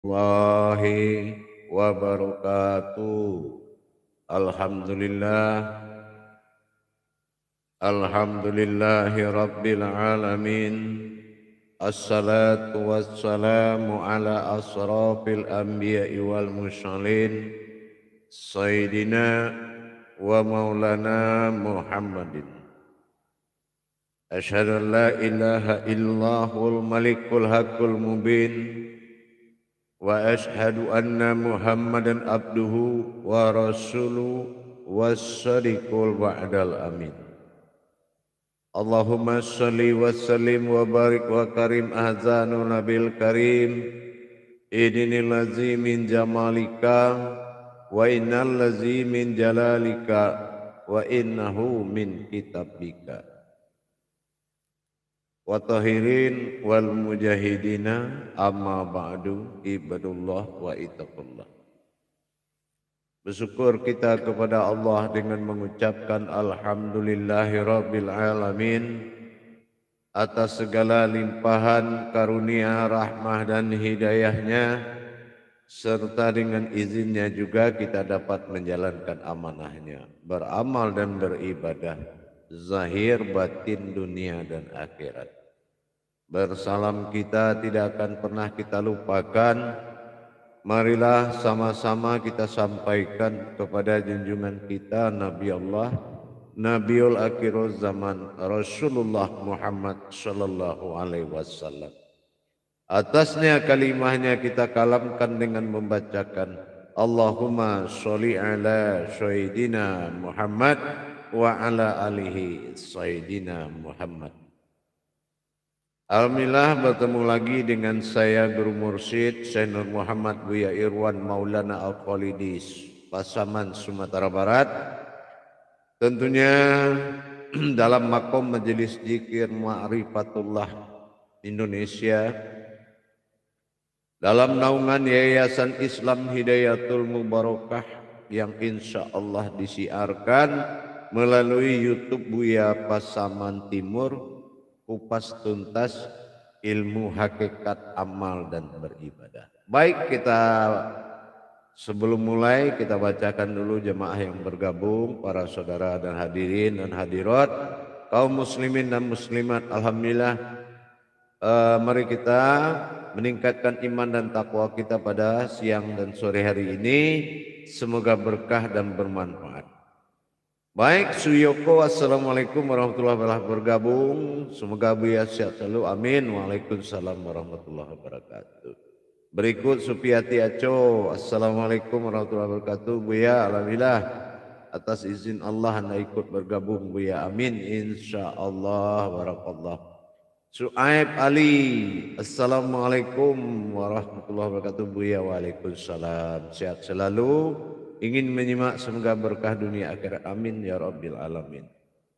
Warahmatullahi wabarakatuh. Alhamdulillah. Alhamdulillahi rabbil alamin. Assalatu wassalamu ala asrafil anbiya'i wal mursalin Sayyidina wa maulana Muhammadin. Asyhadu an la ilaha illallahul malikul haqqul mubin. Wa ashhadu anna Muhammadan abduhu wa rasuluhu was-sadiqul wa'dal amin. Allahumma salli wa sallim wa barik wa karim ahzanu nabil karim. Idinil lazi min jamalika wa innal lazi min jalalika wa innahu min kitabika. Wa tahirin wal mujahidina amma ba'du ibadullah wa ittaqullah. Bersyukur kita kepada Allah dengan mengucapkan alhamdulillahi rabbil alamin atas segala limpahan karunia, rahmah dan hidayahnya, serta dengan izinnya juga kita dapat menjalankan amanahnya, beramal dan beribadah zahir batin dunia dan akhirat. Bersalam kita tidak akan pernah kita lupakan. Marilah sama-sama kita sampaikan kepada junjungan kita Nabi Allah, Nabiul Akhirul Zaman, Rasulullah Muhammad sallallahu alaihi wasallam. Atasnya kalimahnya kita kalamkan dengan membacakan Allahumma sholli ala sayyidina Muhammad wa ala alihi sayyidina Muhammad. Alhamdulillah bertemu lagi dengan saya Guru Mursyid Syekh Nur Muhammad Buya Irwan Maulana Al-Khalidis, Pasaman, Sumatera Barat. Tentunya dalam makom Majelis Zikir Ma'rifatullah Indonesia, dalam naungan Yayasan Islam Hidayatul Mubarakah yang insya Allah disiarkan melalui YouTube Buya Pasaman Timur, kupas tuntas ilmu hakikat amal dan beribadah. Baik, kita sebelum mulai kita bacakan dulu jemaah yang bergabung, para saudara dan hadirin dan hadirat, kaum muslimin dan muslimat. Alhamdulillah, mari kita meningkatkan iman dan takwa kita pada siang dan sore hari ini. Semoga berkah dan bermanfaat. Baik, Suyoko, assalamualaikum warahmatullahi wabarakatuh, bergabung. Semoga Buya sehat selalu, amin. Waalaikumsalam warahmatullahi wabarakatuh. Berikut Supiati Aco, assalamualaikum warahmatullahi wabarakatuh. Buya, alhamdulillah atas izin Allah anda ikut bergabung Buya, amin insyaallah, barakallah. Su'aib Ali, assalamualaikum warahmatullahi wabarakatuh. Buya, waalaikumsalam, sehat selalu. Ingin menyimak semoga berkah dunia akhirat, amin ya rabbil alamin.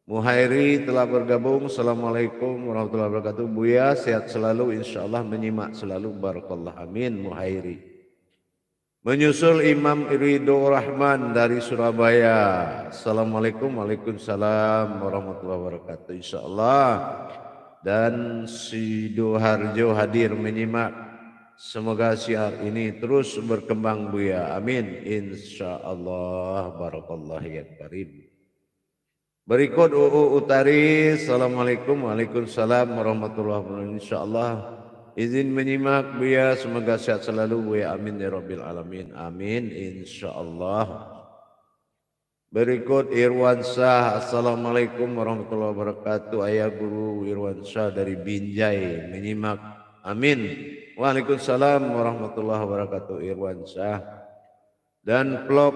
Muhairi telah bergabung, assalamualaikum warahmatullahi wabarakatuh. Buya sehat selalu, insyaallah menyimak selalu, barakallah, amin Muhairi. Menyusul Imam Ridho Rahman dari Surabaya, assalamualaikum, waalaikumsalam warahmatullahi wabarakatuh, insyaallah. Dan Sidoharjo hadir menyimak. Semoga syiar ini terus berkembang Buya, amin insyaallah, barakallahu ya karim. Berikut UU Utari, assalamualaikum, waalaikumsalam warahmatullahi wabarakatuh, insyaallah izin menyimak Buya, semoga sehat selalu Buya, amin ya rabbil alamin, amin insyaallah. Berikut Irwan Syah, assalamualaikum warahmatullahi wabarakatuh. Ayah Guru Irwan Syah dari Binjai menyimak, amin. Waalaikumsalam warahmatullahi wabarakatuh Irwan Syah. Dan Plop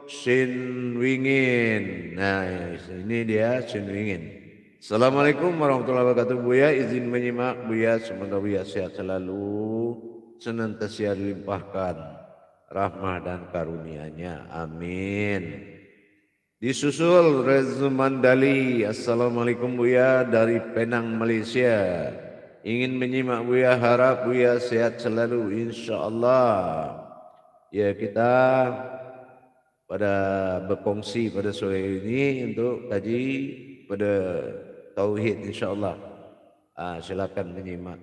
Sinwingin, nah ini dia Sinwingin. Assalamualaikum warahmatullahi wabarakatuh Buya, izin menyimak Buya, semoga Buya sehat selalu, senantiasa dilimpahkan rahmah dan karunia-Nya, amin. Disusul Rezu Mandali, assalamualaikum Buya dari Penang, Malaysia. Ingin menyimak Buya, harap Buya sehat selalu insyaallah. Ya, kita pada berkongsi pada sore ini untuk kaji pada tauhid insyaallah. Silakan menyimak.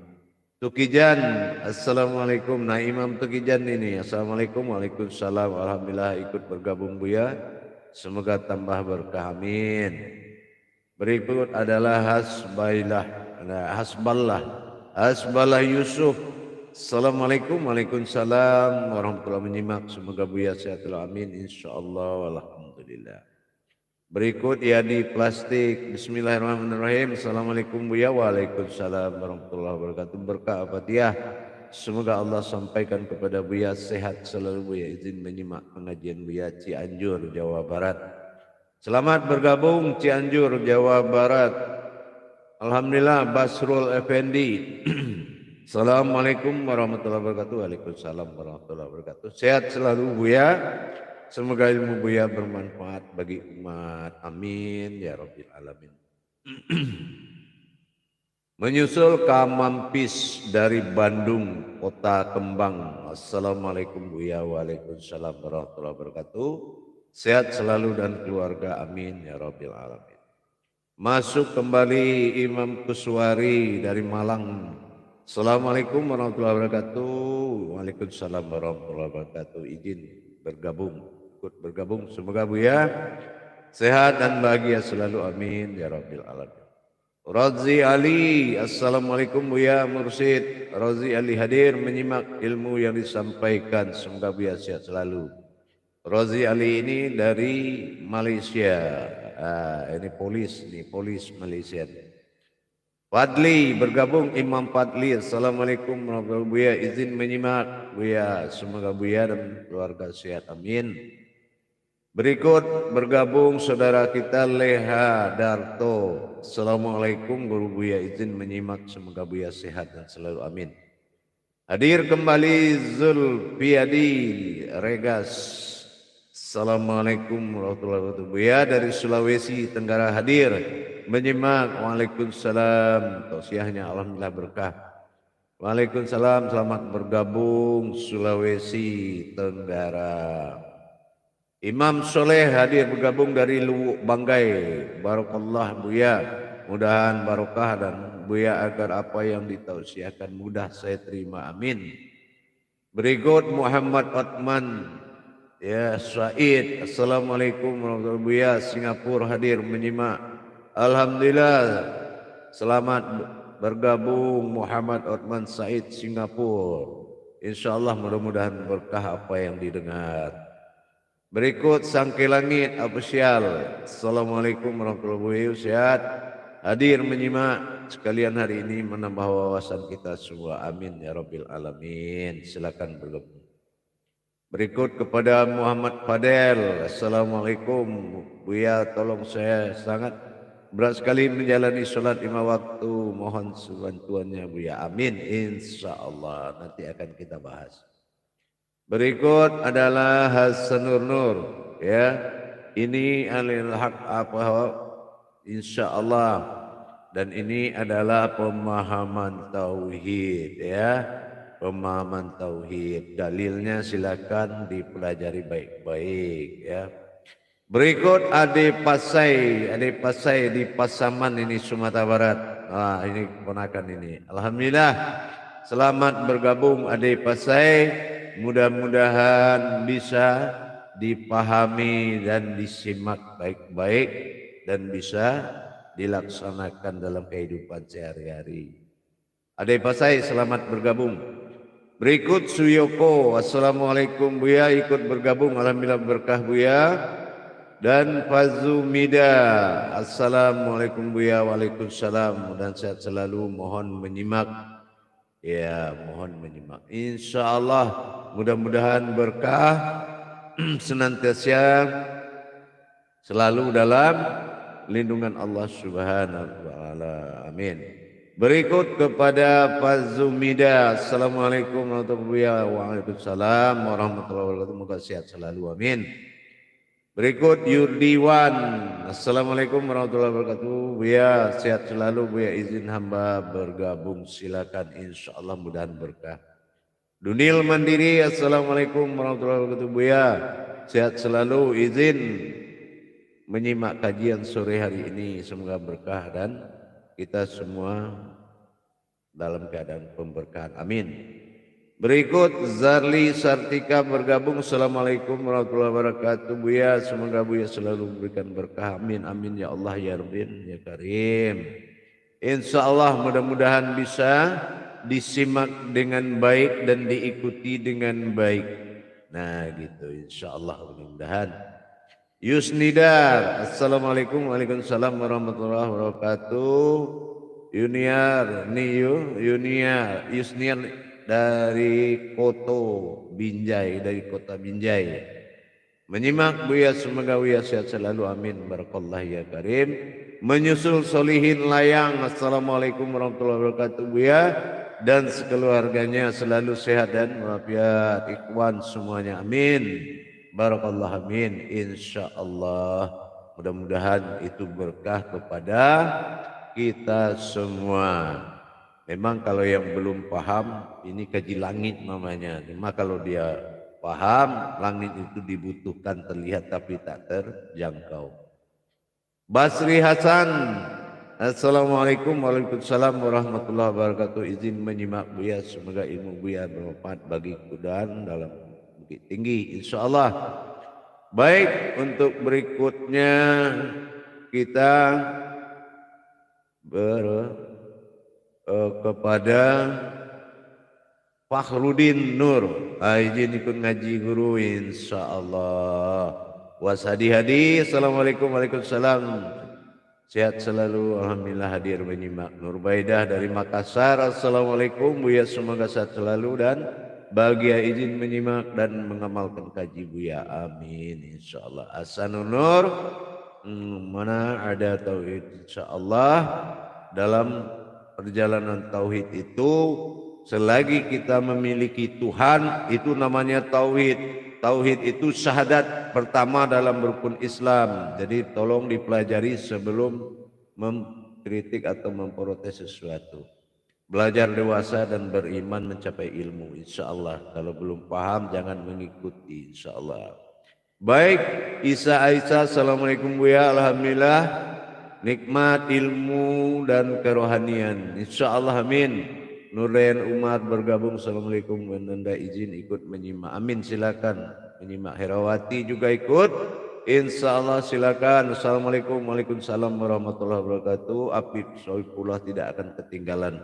Tukijan, assalamualaikum. Nah Imam Tukijan ini, assalamualaikum, waalaikumsalam. Alhamdulillah ikut bergabung Buya. Semoga tambah berkah, amin. Berikut adalah Hasballah Yusuf. Assalamualaikum, waalaikumsalam warahmatullahi menyimak. Semoga Buya sehat selalu, amin. Insyaallah, alhamdulillah. Berikut Yadi Plastik. Bismillahirrahmanirrahim. Assalamualaikum Buya. Waalaikumsalam warahmatullahi wabarakatuh. Berkah Fatihah. Semoga Allah sampaikan kepada Buya sehat selalu. Buya izin menyimak pengajian Buya Cianjur, Jawa Barat. Selamat bergabung Cianjur, Jawa Barat. Alhamdulillah Basrul Effendi. Assalamualaikum warahmatullahi wabarakatuh. Waalaikumsalam warahmatullahi wabarakatuh. Sehat selalu Buya. Semoga ilmu Buya bermanfaat bagi umat. Amin ya Rabbil Alamin. Menyusul Kamampis dari Bandung, Kota Kembang. Assalamualaikum Buya. Waalaikumsalam warahmatullahi wabarakatuh. Sehat selalu dan keluarga. Amin ya Rabbil Alamin. Masuk kembali Imam Kuswari dari Malang. Assalamualaikum warahmatullahi wabarakatuh. Waalaikumsalam warahmatullahi wabarakatuh. Izin ikut bergabung. Semoga Buya sehat dan bahagia selalu. Amin ya Rabbil Alamin. Razi Ali, assalamualaikum Buya Mursid. Razi Ali hadir menyimak ilmu yang disampaikan. Semoga Buya sehat selalu. Razi Ali ini dari Malaysia. Ini polis Malaysia. Fadli bergabung Imam Fadli. Assalamualaikum warahmatullahi wabarakatuh. Buya izin menyimak. Buya semoga Buya dan keluarga sehat. Amin. Berikut bergabung saudara kita Leha Darto. Assalamualaikum Guru Buya izin menyimak. Semoga Buya sehat dan selalu. Amin. Hadir kembali Zulfiadi Regas. Assalamualaikum warahmatullahi wabarakatuh. Buya dari Sulawesi Tenggara hadir menyimak. Waalaikumsalam. Tausiahnya alhamdulillah berkah. Waalaikumsalam. Selamat bergabung Sulawesi Tenggara. Imam Soleh hadir bergabung dari Luwuk Banggai. Barakallah Buya. Mudahan barokah dan Buya agar apa yang ditausiahkan mudah saya terima. Amin. Berikut Muhammad Otman. Ya Said. Assalamualaikum warahmatullahi wabarakatuh. Buya Singapura hadir menyimak. Alhamdulillah. Selamat bergabung Muhammad Otman Said Singapura. InsyaAllah mudah-mudahan berkah apa yang didengar. Berikut Sangke Langit Official. Assalamualaikum warahmatullahi wabarakatuh. Sehat hadir menyimak. Sekalian hari ini menambah wawasan kita semua. Amin ya Rabbil Alamin. Silakan bergabung. Berikut kepada Muhammad Fadel. Assalamualaikum Buya, tolong saya sangat berat sekali menjalani sholat 5 waktu. Mohon bantuannya Buya. Amin. InsyaAllah nanti akan kita bahas. Berikut adalah Hasanur Nur. Ya, ini alil haq apa? InsyaAllah. Dan ini adalah pemahaman tauhid. Ya. Pemahaman tauhid, dalilnya silakan dipelajari baik-baik ya. Berikut Ade Pasai di Pasaman ini Sumatera Barat. Ini keponakan ini. Alhamdulillah. Selamat bergabung Ade Pasai. Mudah-mudahan bisa dipahami dan disimak baik-baik dan bisa dilaksanakan dalam kehidupan sehari-hari. Ade Pasai selamat bergabung. Berikut Suyoko. Assalamualaikum Buya, ikut bergabung. Alhamdulillah berkah Buya. Dan Fazumida. Assalamualaikum Buya. Waalaikumsalam. Dan sehat selalu. Mohon menyimak. Ya, mohon menyimak. InsyaAllah mudah-mudahan berkah senantiasa selalu dalam lindungan Allah Subhanahu wa taala. Amin. Berikut kepada Fazumida. Assalamualaikum warahmatullahi wabarakatuh. Waalaikumsalam warahmatullahi wabarakatuh. Moga sehat selalu. Amin. Berikut Yurdiwan. Assalamualaikum warahmatullahi wabarakatuh. Buya sehat selalu. Buya izin hamba bergabung. Silakan. InsyaAllah mudahan berkah. Dunil Mandiri. Assalamualaikum warahmatullahi wabarakatuh. Buya sehat selalu. Izin menyimak kajian sore hari ini. Semoga berkah dan kita semua dalam keadaan pemberkahan. Amin. Berikut Zarli Sartika bergabung. Assalamualaikum warahmatullahi wabarakatuh. Buya, semoga Buya selalu memberikan berkah. Amin amin ya Allah ya Rabbin ya Karim. Insya Allah mudah-mudahan bisa disimak dengan baik dan diikuti dengan baik. Nah gitu insya Allah mudah-mudahan. Yusnidar, Assalamualaikum waalaikumsalam warahmatullahi wabarakatuh. Yuniar, Yusniar dari dari kota Binjai. Menyimak Buya, semoga Buya sehat selalu, amin barakallah ya Karim. Menyusul Solihin Layang, Assalamualaikum warahmatullahi wabarakatuh Buya, dan sekeluarganya selalu sehat dan walafiat, ikhwan semuanya, amin barakallah, amin insyaallah. Mudah-mudahan itu berkah kepada kita semua. Memang kalau yang belum paham, ini kaji langit namanya. Cuma kalau dia paham, langit itu dibutuhkan, terlihat tapi tak terjangkau. Basri Hasan, Assalamualaikum waalaikumsalam warahmatullahi wabarakatuh. Izin menyimak Buya, semoga ilmu Buya bermanfaat bagiku dan dalam Bukit Tinggi, insya Allah. Baik, untuk berikutnya kita kepada Fakhrudin Nur, izin ikut ngaji guru insyaallah. Wasadi hadi, assalamualaikum waalaikumsalam. Sehat selalu, alhamdulillah hadir menyimak. Nur Baidah dari Makassar, assalamualaikum Buya, semoga sehat selalu dan bahagia, izin menyimak dan mengamalkan kaji Buya, amin insyaallah. Hasanun Nur, mana ada tauhid insyaallah. Dalam perjalanan tauhid itu, selagi kita memiliki Tuhan, itu namanya tauhid. Tauhid itu syahadat pertama dalam rukun Islam. Jadi tolong dipelajari sebelum mengkritik atau memprotes sesuatu. Belajar dewasa dan beriman mencapai ilmu, insya Allah. Kalau belum paham jangan mengikuti, insya Allah. Baik, Isa Aisyah, assalamualaikum Buya, alhamdulillah nikmat ilmu dan kerohanian, insya Allah, amin. Nurain Umar bergabung, assalamualaikum, Nanda izin ikut menyimak, amin, silakan menyimak. Herawati juga ikut, insya Allah silakan. Assalamualaikum, waalaikumsalam warahmatullahi wabarakatuh. Apip Soifullah tidak akan ketinggalan,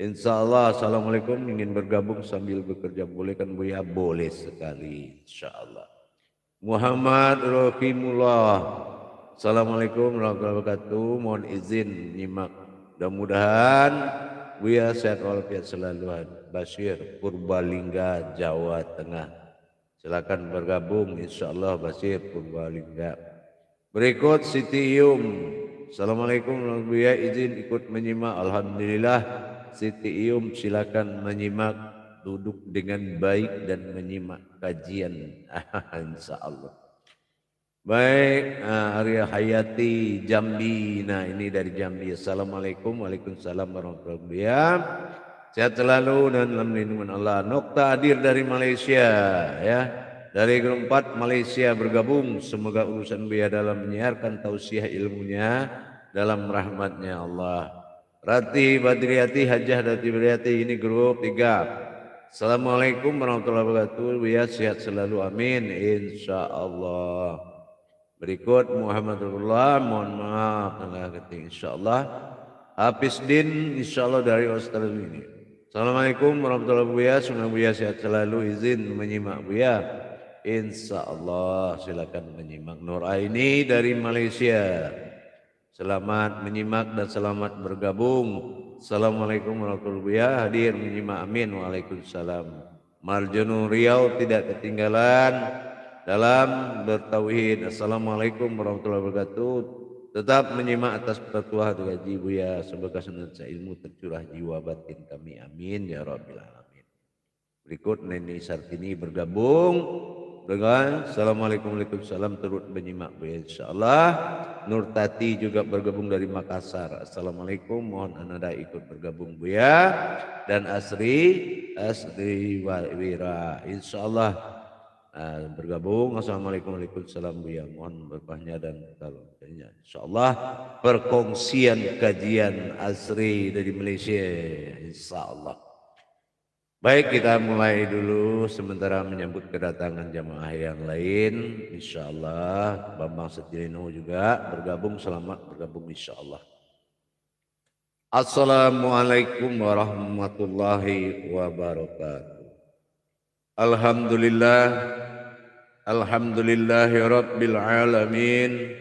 insya Allah. Assalamualaikum, ingin bergabung sambil bekerja boleh kan Buya? Boleh sekali, insya Allah. Muhammad Rahimullah, assalamualaikum warahmatullahi wabarakatuh. Mohon izin nyimak, mudah-mudahan Buya sehat walafiat selalu. Basir Purbalingga, Jawa Tengah, silakan bergabung insyaallah. Basir Purbalingga. Berikut Siti Iyum, assalamualaikum warahmatullahi wabarakatuh. Buya izin ikut menyimak, alhamdulillah. Siti Iyum silakan menyimak, duduk dengan baik dan menyimak kajian insyaallah. Baik, Arya Hayati Jambi, nah ini dari Jambi. Assalamualaikum, waalaikumsalam warahmatullahi wabarakatuh. Sehat selalu dan dalam lindungan Allah. Nokta hadir dari Malaysia, ya, dari grup 4 Malaysia bergabung. Semoga urusan Buya dalam menyiarkan tausiah ilmunya dalam rahmatnya Allah. Rati Badriati, Hajah Rati Badriati, ini grup 3. Assalamualaikum warahmatullahi wabarakatuh. Buya sehat selalu, amin insyaallah. Berikut Muhammadullah, mohon maaf tanggal keting, insyaallah. Hafiz Din, insyaallah dari Australia ini. Assalamualaikum warahmatullahi wabarakatuh. Semoga Buya sehat selalu, izin menyimak Buya, insyaallah. Silakan menyimak. Nur Aini dari Malaysia, selamat menyimak dan selamat bergabung. Assalamualaikum warahmatullahi wabarakatuh. Hadir menyimak, amin. Waalaikumsalam. Marjono Riau tidak ketinggalan dalam bertauhid. Assalamualaikum warahmatullahi wabarakatuh. Tetap menyimak atas petua gaji Buya, semoga senantiasa ilmu tercurah jiwa batin kami, amin ya rabbil alamin. Berikut Neni Sartini bergabung dengan assalamualaikum waalaikumsalam, turut menyimak Buya insyaallah. Nur Tati juga bergabung dari Makassar, assalamualaikum, mohon Ananda ikut bergabung Buya. Dan Asri Wira insyaallah. bergabung. Assalamualaikum warahmatullahi wabarakatuh. Mohon berkahnya dan taufiknya. Insyaallah perkongsian kajian asri dari Malaysia. Insyaallah. Baik, kita mulai dulu sementara menyambut kedatangan jamaah yang lain. Insyaallah Bambang Setirino juga bergabung, selamat bergabung insyaallah. Assalamualaikum warahmatullahi wabarakatuh. Alhamdulillah, alhamdulillahi rabbil alamin.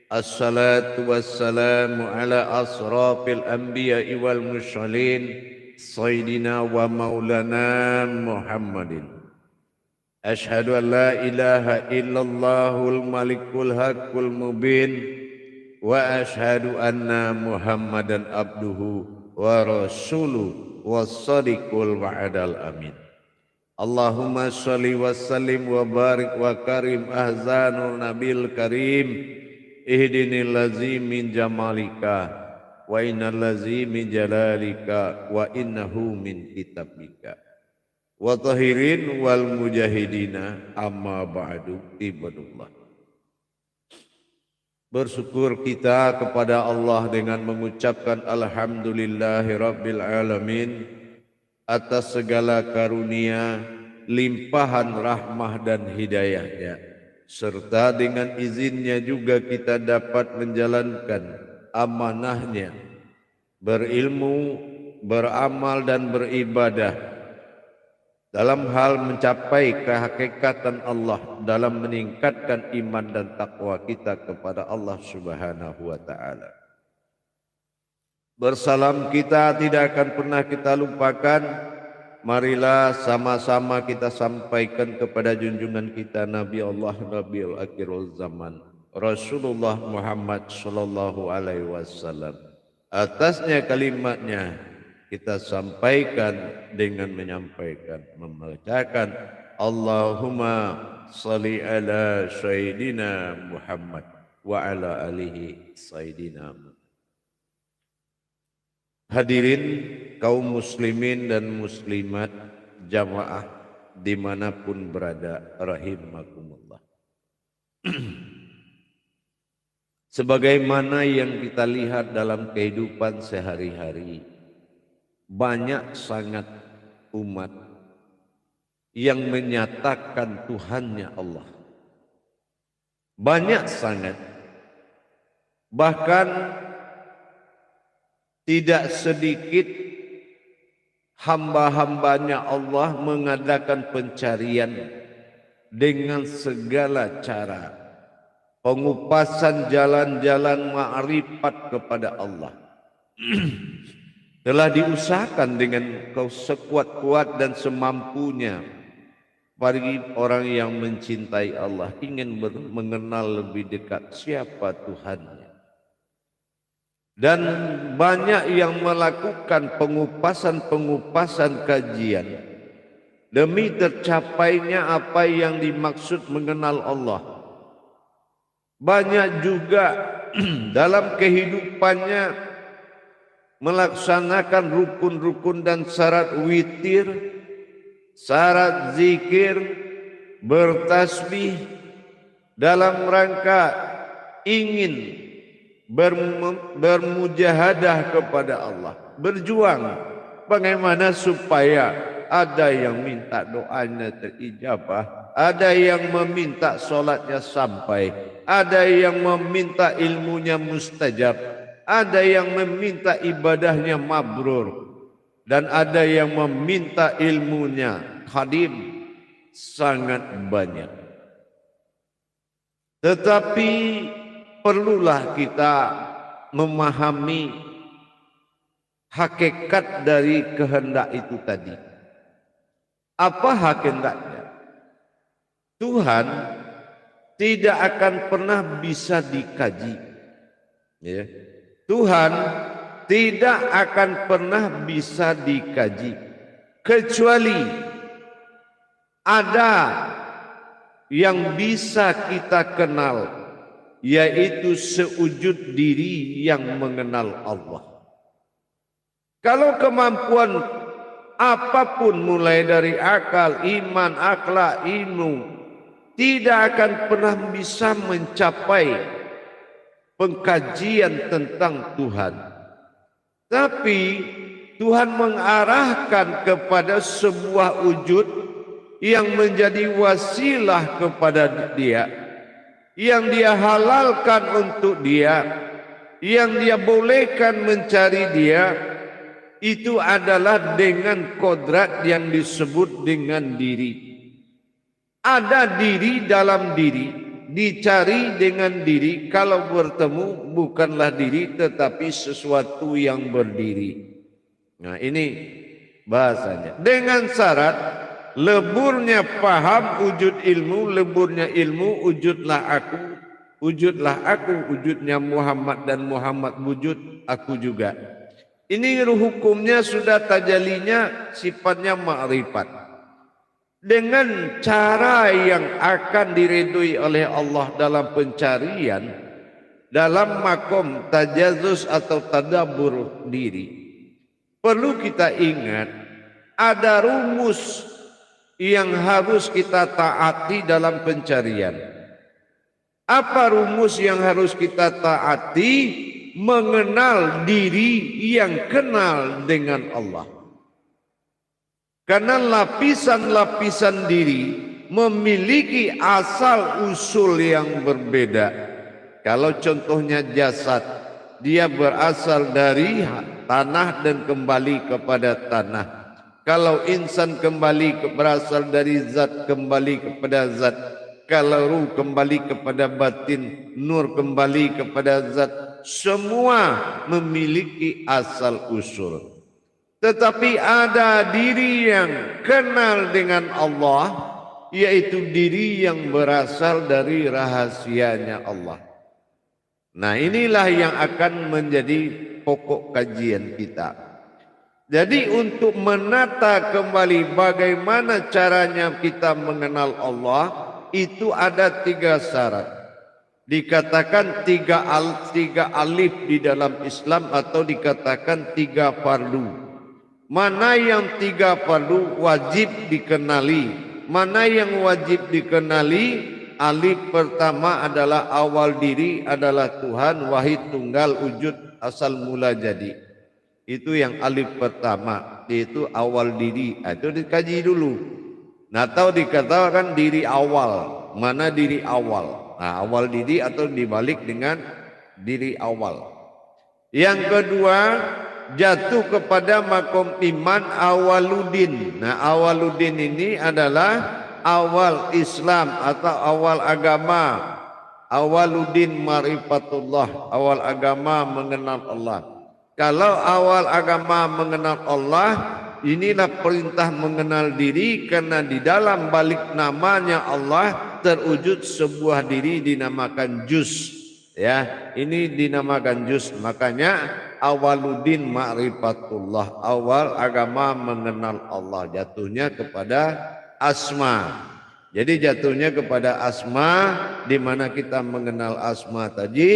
Assalatu wassalamu ala asrafil anbiya'i wal mursalin. Sayyidina wa maulana Muhammadin. Ashhadu an la ilaha illallahul malikul haqqul mubin. Wa ashhadu anna Muhammadan abduhu wa rasuluhu was-sadiqul wa'adal amin. Allahumma sholli wa sallim wa barik wa karim ahzanul nabil karim. Ihdinil lazim min jamalika wa innal lazi min jalalika wa innahu min kitabika wa tahirin wal mujahidina amma ba'du ibadullah. Bersyukur kita kepada Allah dengan mengucapkan alhamdulillahi rabbil alamin atas segala karunia, limpahan rahmah dan hidayahnya, serta dengan izinnya juga kita dapat menjalankan amanahnya, berilmu, beramal dan beribadah dalam hal mencapai kehakikatan Allah, dalam meningkatkan iman dan takwa kita kepada Allah Subhanahu wa taala. Bersalam kita tidak akan pernah kita lupakan. Marilah sama-sama kita sampaikan kepada junjungan kita Nabi Allah Nabiul Akhirul Zaman Rasulullah Muhammad sallallahu alaihi wasallam. Atasnya kalimatnya kita sampaikan dengan menyampaikan, membacakan Allahumma shalli ala sayyidina Muhammad wa ala alihi sayyidina Muhammad. Hadirin kaum muslimin dan muslimat jamaah dimanapun berada rahimakumullah. Sebagaimana yang kita lihat dalam kehidupan sehari-hari, banyak sangat umat yang menyatakan Tuhannya Allah. Banyak sangat. Bahkan tidak sedikit hamba-hambanya Allah mengadakan pencarian dengan segala cara. Pengupasan jalan-jalan ma'rifat kepada Allah. Telah diusahakan dengan sekuat-kuat dan semampunya bagi orang yang mencintai Allah, ingin mengenal lebih dekat siapa Tuhannya. Dan banyak yang melakukan pengupasan kajian demi tercapainya apa yang dimaksud mengenal Allah. Banyak juga dalam kehidupannya melaksanakan rukun-rukun dan syarat witir, syarat zikir, bertasbih dalam rangka ingin bermujahadah kepada Allah, berjuang bagaimana supaya ada yang minta doanya terijabah, ada yang meminta solatnya sampai, ada yang meminta ilmunya mustajab, ada yang meminta ibadahnya mabrur, dan ada yang meminta ilmunya khadim. Sangat banyak. Tetapi perlulah kita memahami hakikat dari kehendak itu tadi. Apa hakikatnya? Tuhan tidak akan pernah bisa dikaji. Ya. Tuhan tidak akan pernah bisa dikaji kecuali ada yang bisa kita kenal, yaitu sewujud diri yang mengenal Allah. Kalau kemampuan apapun mulai dari akal, iman, akhlak, ilmu, tidak akan pernah bisa mencapai pengkajian tentang Tuhan. Tapi Tuhan mengarahkan kepada sebuah wujud yang menjadi wasilah kepada dia, yang dia halalkan untuk dia, yang dia bolehkan mencari dia, itu adalah dengan kodrat yang disebut dengan diri. Ada diri dalam diri, dicari dengan diri, kalau bertemu bukanlah diri tetapi sesuatu yang berdiri. Nah ini bahasanya. Dengan syarat leburnya paham wujud ilmu, leburnya ilmu wujudlah aku, wujudnya Muhammad dan Muhammad wujud aku juga. Ini hukumnya sudah tajalinya sifatnya ma'rifat. Dengan cara yang akan diridhoi oleh Allah dalam pencarian, dalam makom tajazus atau tadabbur diri, perlu kita ingat ada rumus yang harus kita taati dalam pencarian. Apa rumus yang harus kita taati? Mengenal diri yang kenal dengan Allah. Karena lapisan-lapisan diri memiliki asal usul yang berbeda. Kalau contohnya jasad, dia berasal dari tanah dan kembali kepada tanah. Kalau insan berasal dari zat, kembali kepada zat. Kalau ruh kembali kepada batin, nur kembali kepada zat. Semua memiliki asal usul. Tetapi ada diri yang kenal dengan Allah, yaitu diri yang berasal dari rahasianya Allah. Nah inilah yang akan menjadi pokok kajian kita. Jadi untuk menata kembali bagaimana caranya kita mengenal Allah, itu ada 3 syarat. Dikatakan 3 alif di dalam Islam atau dikatakan 3 fardu. Mana yang 3 fardu wajib dikenali, mana yang wajib dikenali? Alif pertama adalah awal diri adalah Tuhan, wahid tunggal wujud asal mula jadi. Itu yang alif pertama, yaitu awal diri. Itu dikaji dulu. Nah, tahu dikatakan diri awal, mana diri awal? Nah, awal diri atau dibalik dengan diri awal. Yang kedua, jatuh kepada makom iman awaluddin. Nah awaluddin ini adalah awal Islam atau awal agama. Awaluddin ma'rifatullah, awal agama mengenal Allah. Kalau awal agama mengenal Allah, inilah perintah mengenal diri, karena di dalam balik namanya Allah terwujud sebuah diri dinamakan juz. Ya, ini dinamakan juz. Makanya awaluddin ma'rifatullah, awal agama mengenal Allah, jatuhnya kepada asma. Jadi jatuhnya kepada asma, di mana kita mengenal asma tadi,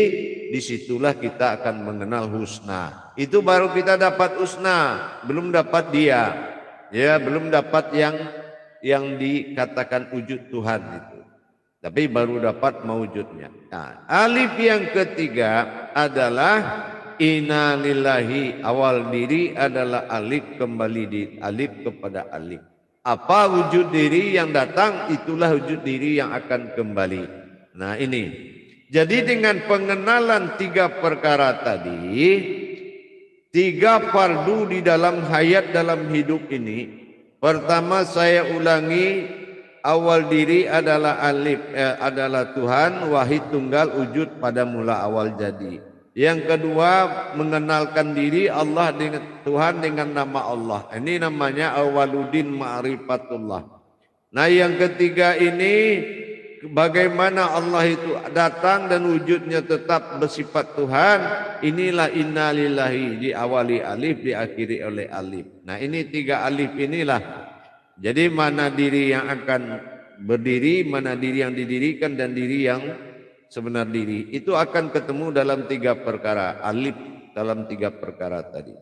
disitulah kita akan mengenal husna. Itu baru kita dapat husna, belum dapat dia. Ya, belum dapat yang dikatakan wujud Tuhan itu. Tapi baru dapat mewujudnya. Nah, alif yang ketiga adalah inna lillahi, awal diri adalah alif, kembali di alif kepada alif. Apa wujud diri yang datang, itulah wujud diri yang akan kembali. Nah ini, jadi dengan pengenalan 3 perkara tadi, 3 fardu di dalam hayat dalam hidup ini. Pertama saya ulangi, awal diri adalah alif, adalah Tuhan, wahid tunggal wujud pada mula awal jadi. Yang kedua, mengenalkan diri Allah dengan Tuhan dengan nama Allah. Ini namanya awaluddin ma'rifatullah. Nah yang ketiga ini, bagaimana Allah itu datang dan wujudnya tetap bersifat Tuhan. Inilah inna lillahi, diawali alif, diakhiri oleh alif. Nah ini 3 alif inilah. Jadi mana diri yang akan berdiri, mana diri yang didirikan, dan diri yang sebenar diri. Itu akan ketemu dalam 3 perkara, alif dalam 3 perkara tadi.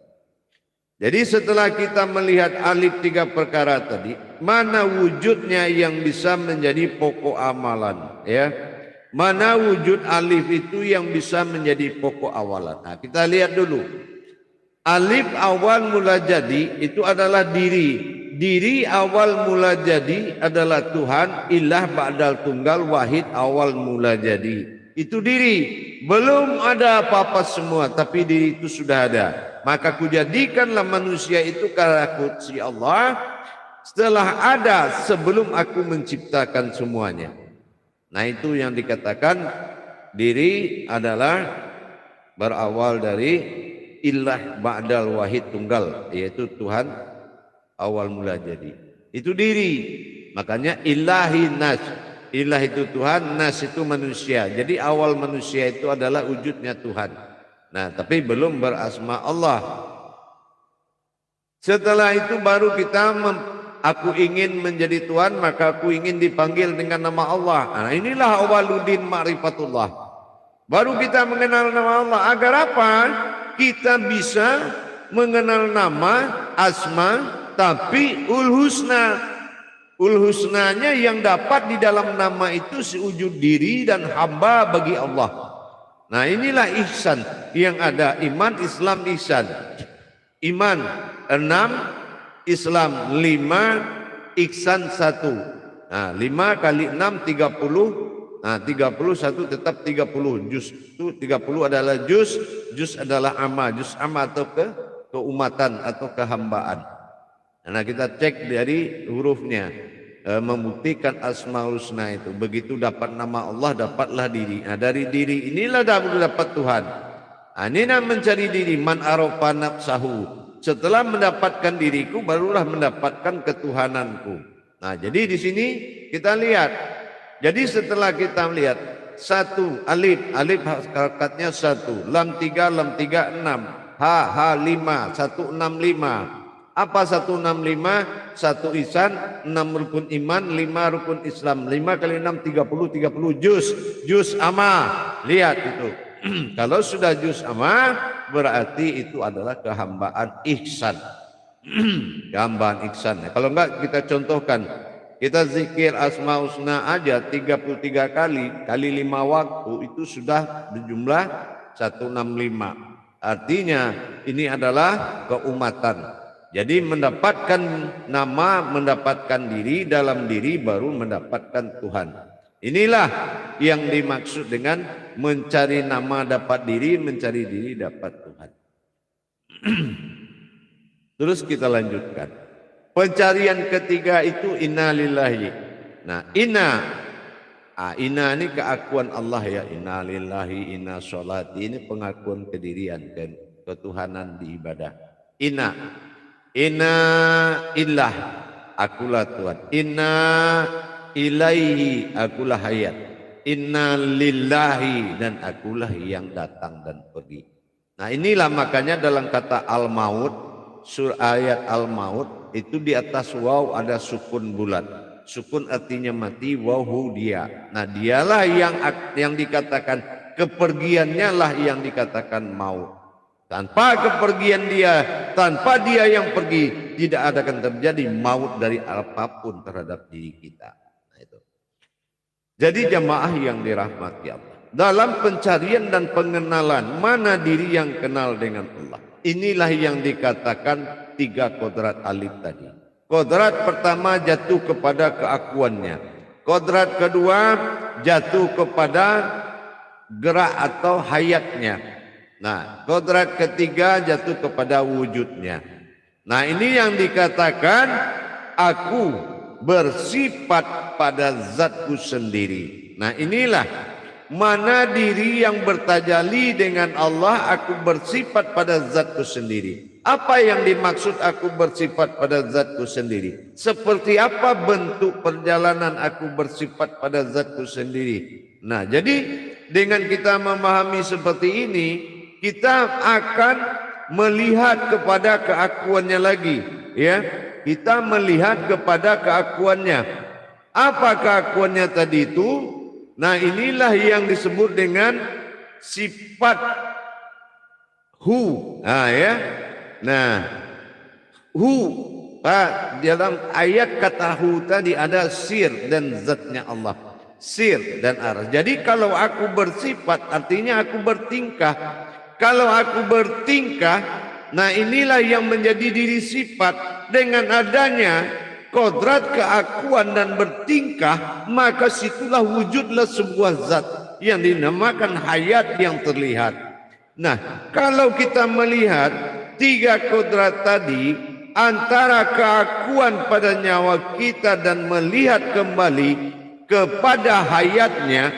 Jadi setelah kita melihat alif 3 perkara tadi, mana wujudnya yang bisa menjadi pokok amalan, ya? Mana wujud alif itu yang bisa menjadi pokok awalan? Nah, kita lihat dulu. Alif awal mula jadi itu adalah diri. Diri awal mula jadi adalah Tuhan, ilah ba'dal tunggal, wahid awal mula jadi. Itu diri. Belum ada apa-apa semua, tapi diri itu sudah ada. Maka kujadikanlah manusia itu karena kudsi Allah setelah ada sebelum aku menciptakan semuanya. Nah, itu yang dikatakan diri adalah berawal dari ilah ba'dal wahid tunggal, yaitu Tuhan awal mula jadi. Itu diri. Makanya ilahi nas. Ilah itu Tuhan, nas itu manusia. Jadi awal manusia itu adalah wujudnya Tuhan. Nah, tapi belum berasma Allah. Setelah itu baru kita aku ingin menjadi Tuhan, maka aku ingin dipanggil dengan nama Allah. Nah, inilah awaluddin ma'rifatullah. Baru kita mengenal nama Allah. Agar apa? Kita bisa mengenal nama, asma, tapi ul-husna. Ul-husnanya yang dapat di dalam nama itu sewujud diri dan hamba bagi Allah. Nah, inilah ihsan yang ada. Iman, Islam, ihsan. Iman 6, Islam 5, ihsan 1. Nah, 5 kali 6 30. Nah, 31 tetap 30. Juz itu 30 adalah juz. Juz adalah amma. Juz amma atau keumatan atau kehambaan. Nah, kita cek dari hurufnya, membuktikan asmaul husna itu. Begitu dapat nama Allah, dapatlah diri. Nah, dari diri inilah dapat Tuhan. Nah, ini mencari diri, man arafa nafsahu. Setelah mendapatkan diriku, barulah mendapatkan ketuhananku. Nah, jadi di sini kita lihat. Jadi setelah kita melihat satu alif, alif hakikatnya 1, lam 3, lam 3 6, ha 5, 165. Apa 165? 1 ihsan, 6 rukun iman, 5 rukun Islam. 5 kali 6 30 juz. Juz amma. Lihat itu. Kalau sudah juz amma, berarti itu adalah kehambaan ihsan. Kehambaan ihsan. Kalau enggak kita contohkan. Kita zikir asma husna aja 33 kali 5 waktu itu sudah berjumlah 165. Artinya ini adalah keumatan. Jadi mendapatkan nama, mendapatkan diri, dalam diri baru mendapatkan Tuhan. Inilah yang dimaksud dengan mencari nama dapat diri, mencari diri dapat Tuhan. Terus kita lanjutkan. Pencarian ketiga itu inna lillahi. Nah, inna ini keakuan Allah ya. Inna lillahi, inna sholati. Ini pengakuan kedirian dan ketuhanan di ibadah. Inna illah, akulah Tuhan. Inna ilaihi, akulah hayat. Inna lillahi, dan akulah yang datang dan pergi. Nah, inilah makanya dalam kata al-maut, ayat al-maut itu di atas waw ada sukun bulat. Sukun artinya mati, wawu dia. Nah, dialah yang dikatakan kepergiannya lah yang dikatakan maut. Tanpa kepergian dia, tanpa dia yang pergi, tidak akan terjadi maut dari apapun terhadap diri kita. Nah, itu. Jadi jamaah yang dirahmati Allah, dalam pencarian dan pengenalan mana diri yang kenal dengan Allah, inilah yang dikatakan 3 kodrat alif tadi. Kodrat pertama jatuh kepada keakuannya. Kodrat kedua jatuh kepada gerak atau hayatnya. Nah, kodrat ketiga jatuh kepada wujudnya. Nah, ini yang dikatakan aku bersifat pada zatku sendiri. Nah, inilah mana diri yang bertajali dengan Allah, aku bersifat pada zatku sendiri. Apa yang dimaksud aku bersifat pada zatku sendiri? Seperti apa bentuk perjalanan aku bersifat pada zatku sendiri? Nah, jadi dengan kita memahami seperti ini, kita akan melihat kepada keakuannya lagi, ya. Kita melihat kepada keakuannya. Apa keakuannya tadi itu? Nah, inilah yang disebut dengan sifat hu. Nah, ya. Nah, Hu, dalam ayat kata hu tadi ada sir dan zatnya Allah. Sir dan aras. Jadi kalau aku bersifat artinya aku bertingkah. Kalau aku bertingkah, nah inilah yang menjadi diri sifat. Dengan adanya kodrat keakuan dan bertingkah, maka situlah wujudlah sebuah zat yang dinamakan hayat yang terlihat. Nah, kalau kita melihat tiga kodrat tadi, antara keakuan pada nyawa kita dan melihat kembali kepada hayatnya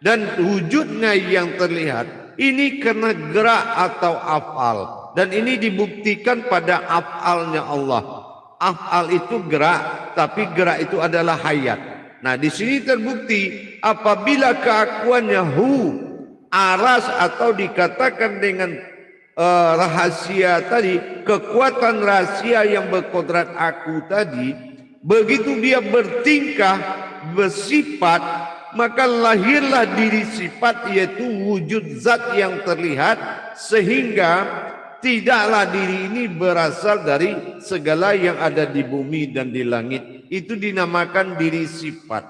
dan wujudnya yang terlihat, ini kena gerak atau afal, dan ini dibuktikan pada afalnya Allah. Afal itu gerak, tapi gerak itu adalah hayat. Nah, di sini terbukti apabila keakuannya hu, aras, atau dikatakan dengan rahasia tadi, kekuatan rahasia yang berkodrat aku tadi, begitu dia bertingkah, bersifat, maka lahirlah diri sifat, yaitu wujud zat yang terlihat, sehingga tidaklah diri ini berasal dari segala yang ada di bumi dan di langit. Itu dinamakan diri sifat.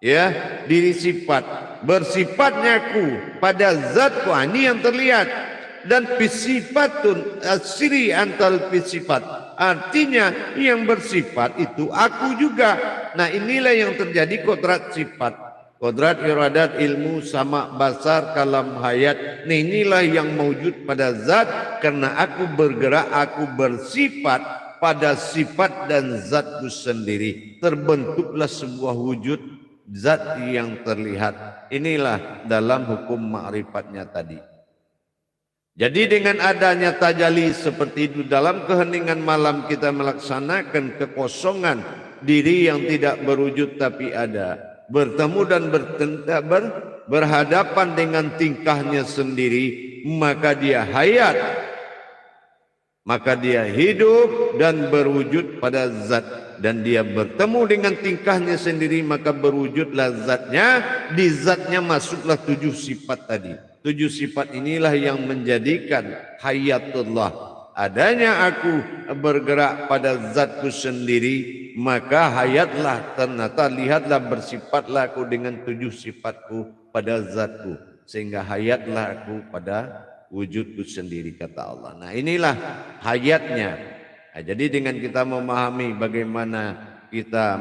Ya, diri sifat. Bersifatnya ku pada zatku, ini yang terlihat. Dan fisifatun asri antal fisifat, artinya yang bersifat itu aku juga. Nah, inilah yang terjadi kodrat sifat, kodrat iradat, ilmu, sama, basar, kalam, hayat. Nah, inilah yang mewujud pada zat, karena aku bergerak, aku bersifat pada sifat dan zatku sendiri, terbentuklah sebuah wujud zat yang terlihat. Inilah dalam hukum ma'rifatnya tadi. Jadi dengan adanya tajalli seperti itu, dalam keheningan malam kita melaksanakan kekosongan diri yang tidak berwujud tapi ada, bertemu dan berhadapan dengan tingkahnya sendiri, maka dia hayat, maka dia hidup dan berwujud pada zat, dan dia bertemu dengan tingkahnya sendiri, maka berwujudlah zatnya. Di zatnya masuklah 7 sifat tadi. 7 sifat inilah yang menjadikan hayatullah. Adanya aku bergerak pada zatku sendiri, maka hayatlah, ternyata lihatlah, bersifatlah aku dengan 7 sifatku pada zatku, sehingga hayatlah aku pada wujudku sendiri, kata Allah. Nah, inilah hayatnya. Nah, jadi dengan kita memahami bagaimana kita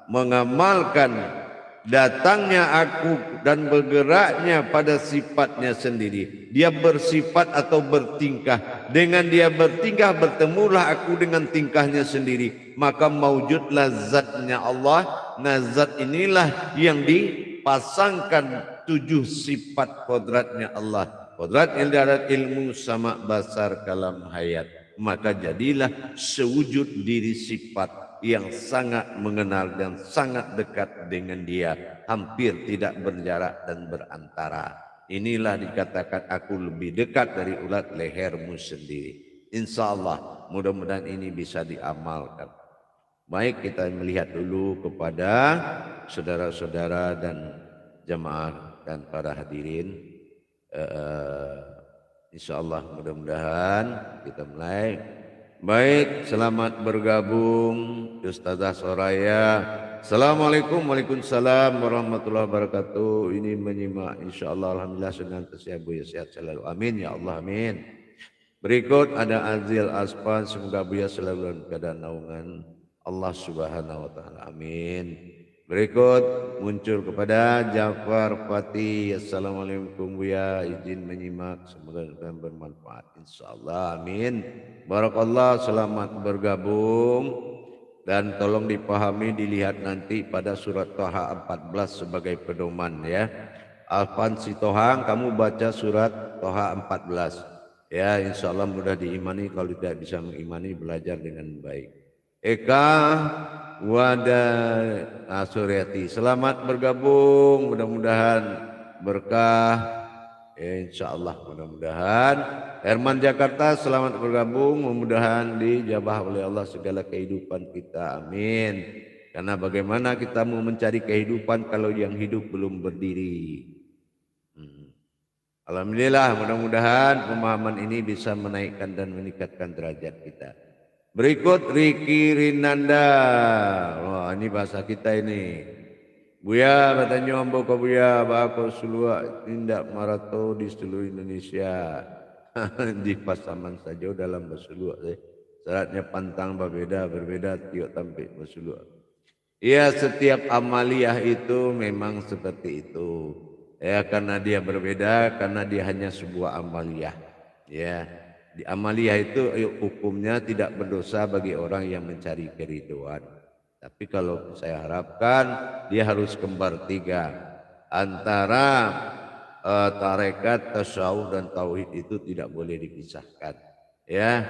mengamalkan datangnya aku dan bergeraknya pada sifatnya sendiri, dia bersifat atau bertingkah. Dengan dia bertingkah, bertemulah aku dengan tingkahnya sendiri, maka mewujudlah zatnya Allah. Nah, zat inilah yang dipasangkan 7 sifat kodratnya Allah. Kodrat ildarat, ilmu, sama, basar, kalam, hayat. Maka jadilah sewujud diri sifat yang sangat mengenal dan sangat dekat dengan dia, hampir tidak berjarak dan berantara. Inilah dikatakan aku lebih dekat dari ulat lehermu sendiri. Insya Allah mudah-mudahan ini bisa diamalkan. Baik, kita melihat dulu kepada saudara-saudara dan jemaah dan para hadirin. Insya Allah mudah-mudahan kita mulai. Baik, selamat bergabung Ustazah Soraya. Assalamualaikum, waalaikumsalam warahmatullahi wabarakatuh. Ini menyimak, insya Allah, alhamdulillah senantiasa Buya sehat selalu. Amin ya Allah, amin. Berikut ada Azil Aspan, semoga Buya selalu dalam keadaan naungan Allah Subhanahu wa taala. Amin. Berikut muncul kepada Jafar Fatih. Assalamualaikum Buya, izin menyimak, semoga bermanfaat insyaallah. Amin. Barakallah, selamat bergabung, dan tolong dipahami, dilihat nanti pada surat Toha 14 sebagai pedoman ya. Alfan Sitohang, kamu baca surat Toha 14 ya, insyaallah mudah diimani. Kalau tidak bisa mengimani, belajar dengan baik. Eka Wada Suryati, selamat bergabung, mudah-mudahan berkah insyaallah, mudah-mudahan. Herman Jakarta, selamat bergabung, mudah-mudahan dijabah oleh Allah segala kehidupan kita, amin. Karena bagaimana kita mau mencari kehidupan kalau yang hidup belum berdiri? Alhamdulillah, mudah-mudahan pemahaman ini bisa menaikkan dan meningkatkan derajat kita. Berikut Riki Rinanda. Wah, ini bahasa kita ini. Buya katanya ambo ke buya bako sulua tindak marato di seluruh Indonesia. Di Pasaman saja dalam bersulua. Syaratnya pantang berbeda tiok tampik bersulua. Ya, setiap amaliyah itu memang seperti itu. Ya, karena dia berbeda, karena dia hanya sebuah amaliyah. Ya, di amaliyah itu hukumnya tidak berdosa bagi orang yang mencari keriduan. Tapi kalau saya harapkan dia harus kembar tiga. Antara tarekat, tasawuf dan tauhid itu tidak boleh dipisahkan. Ya,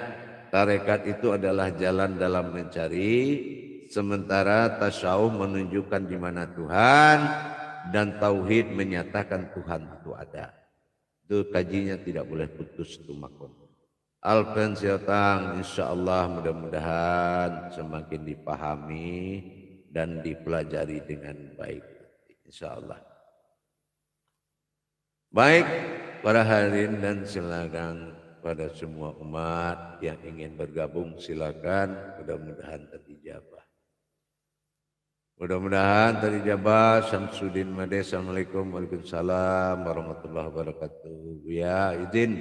tarekat itu adalah jalan dalam mencari, sementara tasawuf menunjukkan di mana Tuhan dan tauhid menyatakan Tuhan itu ada. Itu kajinya tidak boleh putus tumakun. Alpen siotang, insya Allah mudah-mudahan semakin dipahami dan dipelajari dengan baik. Insya Allah. Baik para hadirin dan silakan pada semua umat yang ingin bergabung silakan, mudah-mudahan terijabah. Mudah-mudahan terijabah. Syamsuddin Made, Assalamualaikum Waalaikumsalam warahmatullahi wabarakatuh. Ya, izin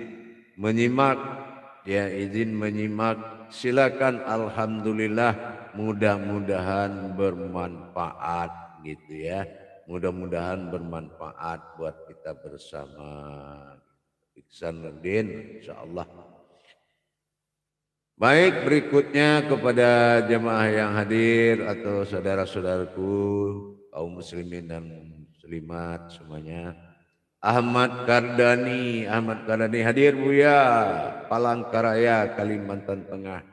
menyimak, silakan. Alhamdulillah, mudah-mudahan bermanfaat gitu ya. Mudah-mudahan bermanfaat buat kita bersama. Iksanuddin, insyaallah. Baik, berikutnya kepada jemaah yang hadir atau saudara-saudaraku kaum muslimin dan muslimat semuanya. Ahmad Kardani hadir Buya, Palangkaraya, Kalimantan Tengah.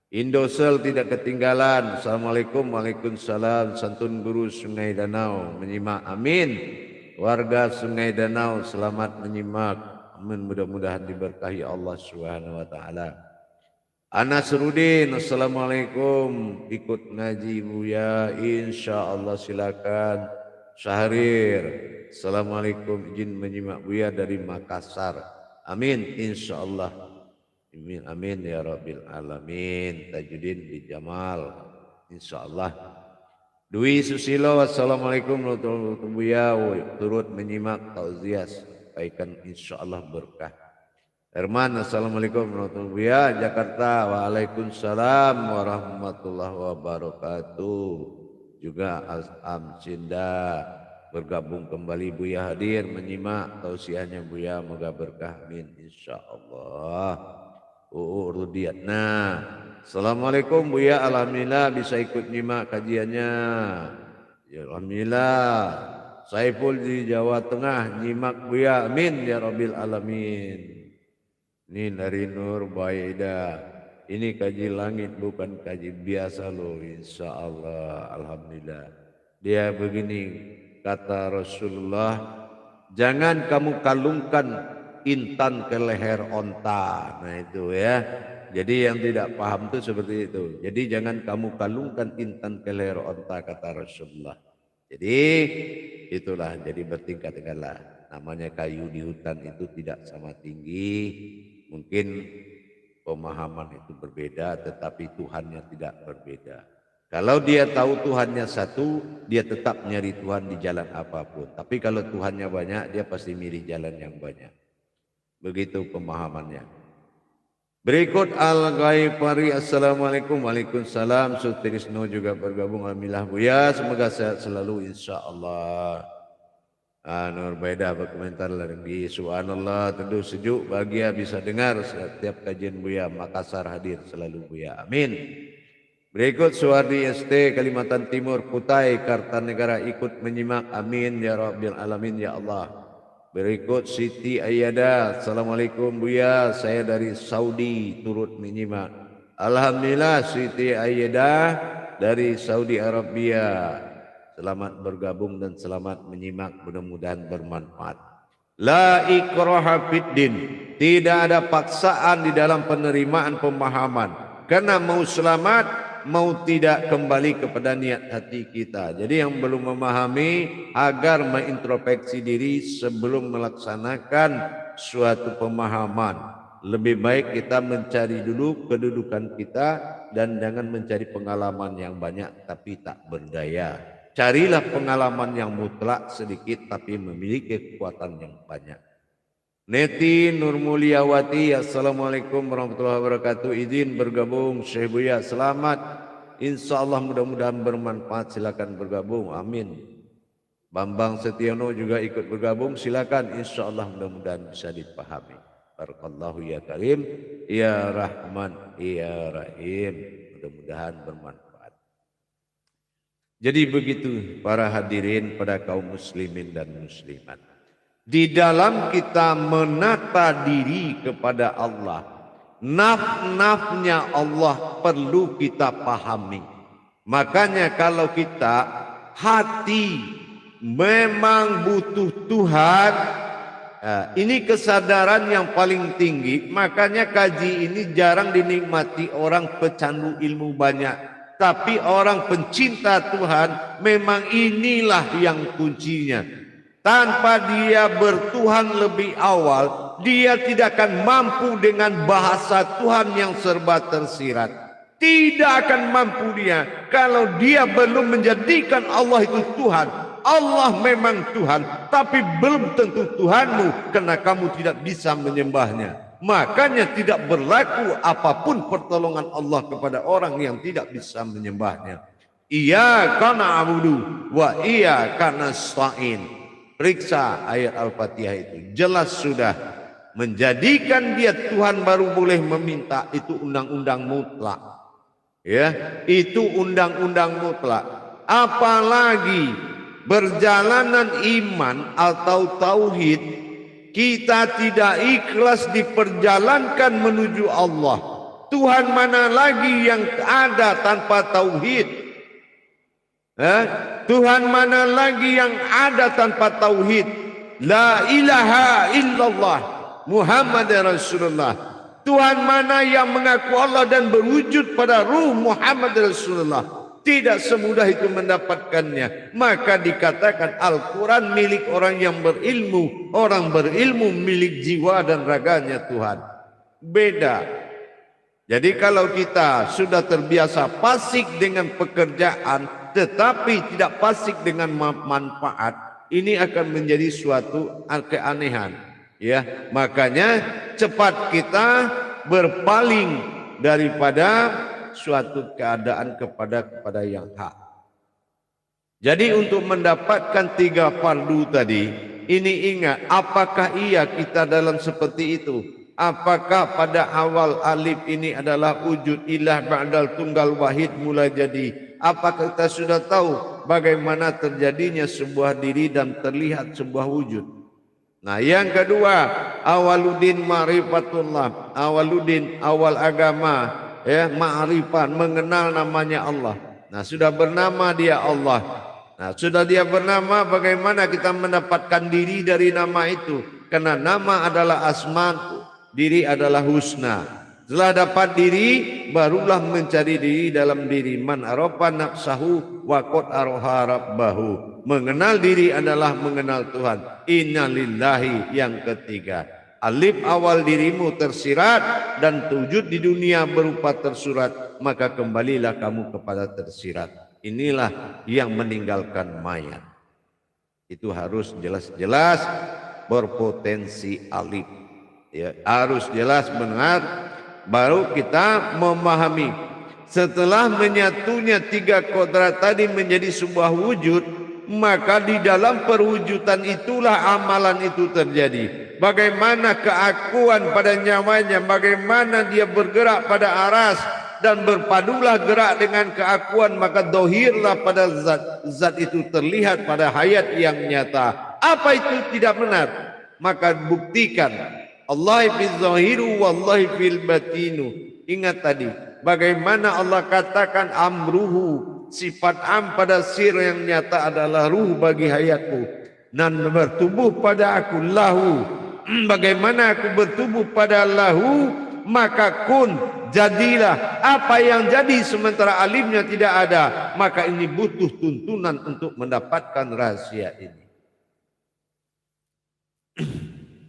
Indosel tidak ketinggalan. Assalamualaikum, waalaikumsalam. Santun Guru Sungai Danau menyimak, amin. Warga Sungai Danau selamat menyimak, amin. Mudah-mudahan diberkahi Allah Subhanahu wa taala. Anasrudin, assalamualaikum. Ikut ngaji Buya, insya Allah silakan. Syahrir, assalamualaikum. Izin menyimak Buya dari Makassar, amin. Insya Allah. Amin, amin ya Rabbil Alamin. Tajuddin di Jamal, insyaallah. Dwi Susilo, assalamualaikum warahmatullahi wabarakatuh. Buya turut menyimak tauziah, sampaikan insyaallah berkah. Herman, assalamualaikum warahmatullahi wabarakatuh. Buya Jakarta, waalaikumsalam warahmatullahi wabarakatuh. Juga Azam Cinda bergabung kembali. Buya hadir menyimak tausiahnya Buya, moga berkah, amin insyaallah. Rudiatna, assalamualaikum Buya, alhamdulillah bisa ikut nyimak kajiannya. Ya, alhamdulillah. Saiful di Jawa Tengah nyimak Buya, amin ya Rabbil Alamin. Ini dari Nur Baida. Ini kaji langit bukan kaji biasa loh, insya Allah. Alhamdulillah. Dia begini kata Rasulullah, jangan kamu kalungkan intan ke leher onta. Nah itu ya. Jadi yang tidak paham itu seperti itu. Jadi jangan kamu kalungkan intan ke leher onta kata Rasulullah. Jadi itulah, jadi bertingkat-tingkatlah. Namanya kayu di hutan itu tidak sama tinggi. Mungkin pemahaman itu berbeda, tetapi Tuhannya tidak berbeda. Kalau dia tahu Tuhannya satu, dia tetap nyari Tuhan di jalan apapun. Tapi kalau Tuhannya banyak, dia pasti milih jalan yang banyak. Begitu pemahamannya. Berikut Al-Ghaifari, assalamualaikum, waalaikumsalam. Sutrisno juga bergabung, alhamdulillah Buya, semoga sehat selalu insyaallah. Nur Baida berkomentar lagi, subhanallah, tentu sejuk bahagia bisa dengar setiap kajian Buya. Makassar hadir selalu Buya, amin. Berikut Suwardi ST Kalimantan Timur Kutai Kartanegara ikut menyimak, amin ya Rabbil Alamin ya Allah. Berikut Siti Ayyada, assalamualaikum Buya, saya dari Saudi turut menyimak. Alhamdulillah Siti Ayyada dari Saudi Arabia, selamat bergabung dan selamat menyimak, mudah-mudahan bermanfaat. La ikraha fiddin, tidak ada paksaan di dalam penerimaan pemahaman, karena mau selamat mau tidak kembali kepada niat hati kita. Jadi yang belum memahami agar mengintrospeksi diri sebelum melaksanakan suatu pemahaman. Lebih baik kita mencari dulu kedudukan kita dan jangan mencari pengalaman yang banyak tapi tak berdaya. Carilah pengalaman yang mutlak sedikit tapi memiliki kekuatan yang banyak. Neti Nur Mulyawati, Assalamualaikum warahmatullahi wabarakatuh. Izin bergabung Syekh Buya, selamat. Insya Allah mudah-mudahan bermanfaat, silakan bergabung, amin. Bambang Setiono juga ikut bergabung, silakan, insya Allah mudah-mudahan bisa dipahami. Barakallahu ya Karim, ya Rahman, ya Rahim, mudah-mudahan bermanfaat. Jadi begitu para hadirin, pada kaum muslimin dan muslimat. Di dalam kita menata diri kepada Allah, naf-nafnya Allah perlu kita pahami. Makanya kalau kita hati memang butuh Tuhan, ini kesadaran yang paling tinggi. Makanya kaji ini jarang dinikmati orang pecandu ilmu banyak. Tapi orang pencinta Tuhan memang inilah yang kuncinya. Tanpa dia bertuhan lebih awal, dia tidak akan mampu dengan bahasa Tuhan yang serba tersirat. Tidak akan mampu dia kalau dia belum menjadikan Allah itu Tuhan. Allah memang Tuhan, tapi belum tentu Tuhanmu karena kamu tidak bisa menyembahnya. Makanya tidak berlaku apapun pertolongan Allah kepada orang yang tidak bisa menyembahnya. Iyyaka na'budu wa iyyaka nasta'in. Periksa ayat Al-Fatihah itu, jelas sudah. Menjadikan dia Tuhan baru boleh meminta, itu undang-undang mutlak. Ya, itu undang-undang mutlak. Apalagi perjalanan iman atau tauhid, kita tidak ikhlas diperjalankan menuju Allah. Tuhan mana lagi yang ada tanpa tauhid? Tuhan mana lagi yang ada tanpa tauhid? La ilaha illallah Muhammad Rasulullah. Tuhan mana yang mengaku Allah dan berwujud pada ruh Muhammad Rasulullah? Tidak semudah itu mendapatkannya. Maka dikatakan Al-Quran milik orang yang berilmu. Orang berilmu milik jiwa dan raganya Tuhan. Beda. Jadi kalau kita sudah terbiasa fasik dengan pekerjaan, tetapi tidak fasik dengan manfaat, ini akan menjadi suatu keanehan. Ya, makanya cepat kita berpaling daripada suatu keadaan kepada yang hak. Jadi untuk mendapatkan 3 fardu tadi, ini ingat, apakah iya kita dalam seperti itu? Apakah pada awal alif ini adalah wujud ilah ba'dal tunggal wahid mulai jadi? Apakah kita sudah tahu bagaimana terjadinya sebuah diri dan terlihat sebuah wujud? Nah, yang kedua, awaluddin ma'rifatullah. Awaluddin, awal agama, ya, ma'rifat, mengenal namanya Allah. Nah, sudah bernama dia Allah. Nah, sudah dia bernama, bagaimana kita mendapatkan diri dari nama itu? Karena nama adalah asma, diri adalah husna. Setelah dapat diri, barulah mencari diri dalam diri. Man arafa nafsahu wa qad araha rabbahu. Mengenal diri adalah mengenal Tuhan. Inna lillahi yang ketiga. Alif awal dirimu tersirat dan wujud di dunia berupa tersurat, maka kembalilah kamu kepada tersirat. Inilah yang meninggalkan mayat. Itu harus jelas-jelas berpotensi alif. Ya, harus jelas benar. Baru kita memahami. Setelah menyatunya 3 kodrat tadi menjadi sebuah wujud, maka di dalam perwujudan itulah amalan itu terjadi. Bagaimana keakuan pada nyawanya, bagaimana dia bergerak pada aras, dan berpadulah gerak dengan keakuan, maka dohirlah pada zat itu terlihat pada hayat yang nyata. Apa itu tidak benar? Maka buktikan. Allah fil zahiru wallahi fil batinu. Ingat tadi bagaimana Allah katakan amruhu, sifat am pada sir yang nyata adalah ruh bagi hayatku dan bertubuh pada aku lahu. Bagaimana aku bertubuh pada lahu, maka kun, jadilah. Apa yang jadi sementara alimnya tidak ada, maka ini butuh tuntunan untuk mendapatkan rahasia ini.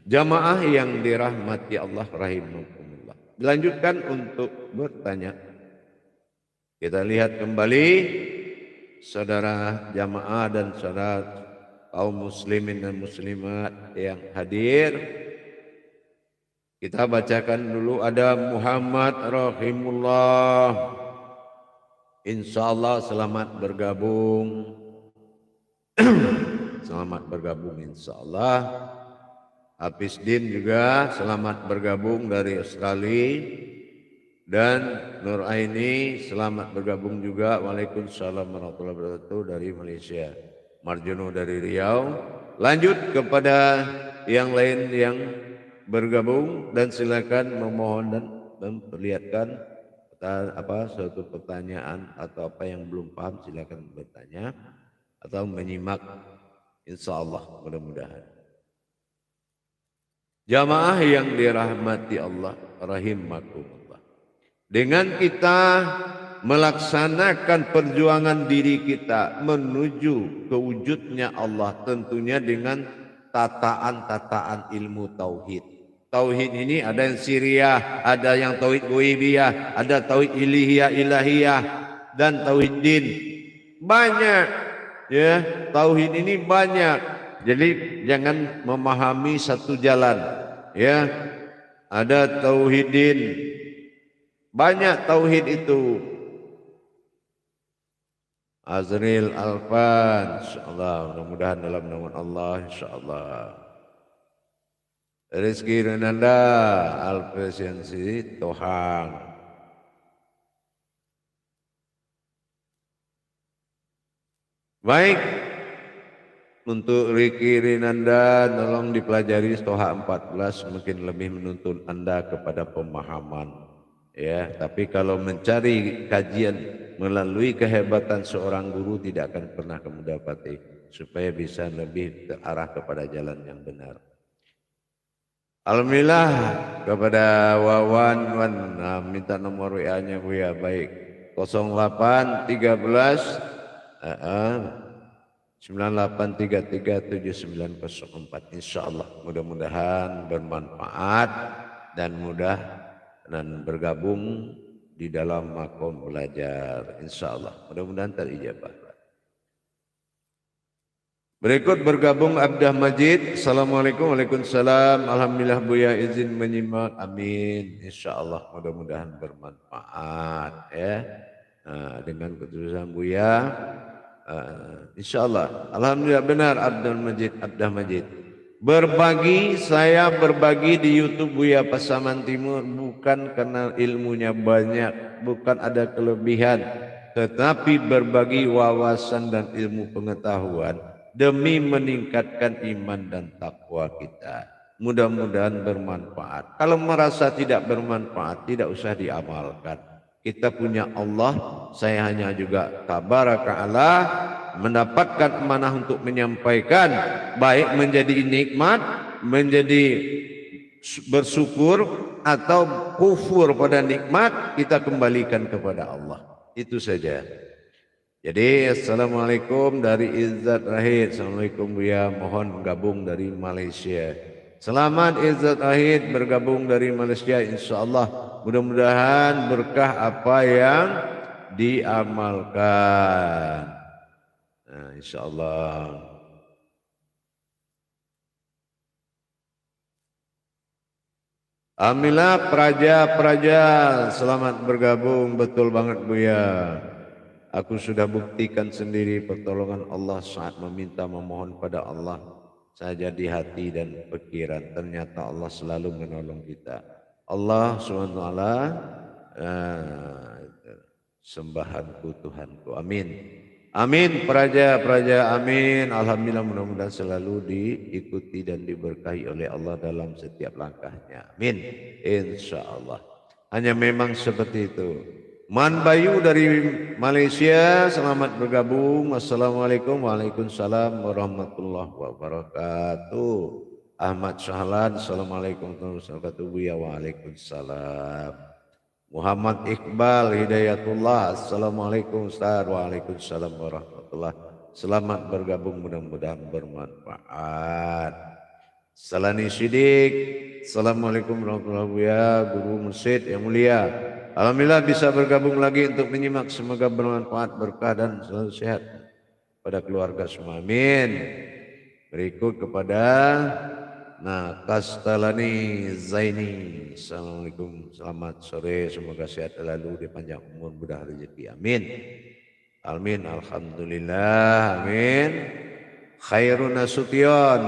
Jamaah yang dirahmati Allah rahimakumullah. Dilanjutkan untuk bertanya. Kita lihat kembali saudara jamaah dan saudara kaum muslimin dan muslimat yang hadir. Kita bacakan dulu, ada Muhammad rahimullah. Insyaallah selamat bergabung. Selamat bergabung insyaallah. Hafiz Din juga selamat bergabung dari Australia. Dan Nur Aini selamat bergabung juga. Waalaikumsalam warahmatullahi wabarakatuh dari Malaysia. Marjono dari Riau. Lanjut kepada yang lain yang bergabung dan silakan memohon dan memperlihatkan suatu pertanyaan atau apa yang belum paham, silakan bertanya atau menyimak, insyaallah mudah-mudahan. Jamaah yang dirahmati Allah rahimakumullah. Dengan kita melaksanakan perjuangan diri kita menuju kewujudnya Allah, tentunya dengan tataan-tataan ilmu tauhid. Tauhid ini ada yang Syriah, ada yang tauhid Ghaibiyah, ada tauhid ilahiyah dan tauhid din. Banyak ya, tauhid ini banyak. Jadi jangan memahami satu jalan ya. Ada tauhidin, banyak tauhid itu. Azril Alfan, insyaallah, mudah-mudahan dalam nama Allah insyaallah. Rizki Renanda Alfesiansi Tohang. Baik, untuk Riki Rinanda tolong dipelajari Toha 14, mungkin lebih menuntun Anda kepada pemahaman ya. Tapi kalau mencari kajian melalui kehebatan seorang guru tidak akan pernah kamu dapati, supaya bisa lebih terarah kepada jalan yang benar. Alhamdulillah kepada Wawan minta nomor WA-nya Bu ya. Baik, 0813 98337904. insyaallah mudah-mudahan bermanfaat dan mudah dan bergabung di dalam makom belajar, insyaallah mudah-mudahan terijabah. Berikut bergabung Abdah Majid. Assalamualaikum. Waalaikumsalam. Alhamdulillah Buya izin menyimak. Amin. Insyaallah mudah-mudahan bermanfaat ya. Dengan keturusan Buya, insyaallah. Alhamdulillah benar Abdah Majid. Saya berbagi di YouTube Buya Pasaman Timur bukan karena ilmunya banyak, bukan ada kelebihan, tetapi berbagi wawasan dan ilmu pengetahuan demi meningkatkan iman dan takwa kita. Mudah-mudahan bermanfaat. Kalau merasa tidak bermanfaat, tidak usah diamalkan. Kita punya Allah, saya hanya juga tabaraka'ala mendapatkan amanah untuk menyampaikan, baik menjadi nikmat, menjadi bersyukur atau kufur pada nikmat, kita kembalikan kepada Allah. Itu saja. Jadi assalamualaikum dari Izzat Rahid. Assalamualaikum Buya, mohon gabung dari Malaysia. Selamat Izzat Rahid bergabung dari Malaysia, insyaallah mudah-mudahan berkah apa yang diamalkan. Insyaallah. Alhamdulillah praja selamat bergabung, betul banget Buya. Aku sudah buktikan sendiri pertolongan Allah saat memohon pada Allah saja di hati dan pikiran. Ternyata Allah selalu menolong kita. Allah SWT sembahanku Tuhanku. Amin. Amin praja amin. Alhamdulillah mudah-mudahan selalu diikuti dan diberkahi oleh Allah dalam setiap langkahnya. Amin. Insyaallah. Hanya memang seperti itu. Man Bayu dari Malaysia, selamat bergabung. Assalamualaikum. Waalaikumsalam warahmatullahi wabarakatuh. Ahmad Syahlan, assalamualaikum warahmatullahi wabarakatuh. Waalaikumsalam. Muhammad Iqbal Hidayatullah, assalamualaikum Ustaz. Waalaikumsalam warahmatullahi. Selamat bergabung, mudah-mudahan bermanfaat. Salani Sidik. Assalamualaikum warahmatullahi wabarakatuh. Guru Mursyid yang mulia. Alhamdulillah bisa bergabung lagi untuk menyimak. Semoga bermanfaat, berkah dan selalu sehat pada keluarga semua. Amin. Berikut kepada Kastalani Zaini. Assalamualaikum, selamat sore. Semoga sehat selalu, dipanjang umur, mudah rezeki. Amin. Amin. Alhamdulillah. Amin. Khairun Nasution.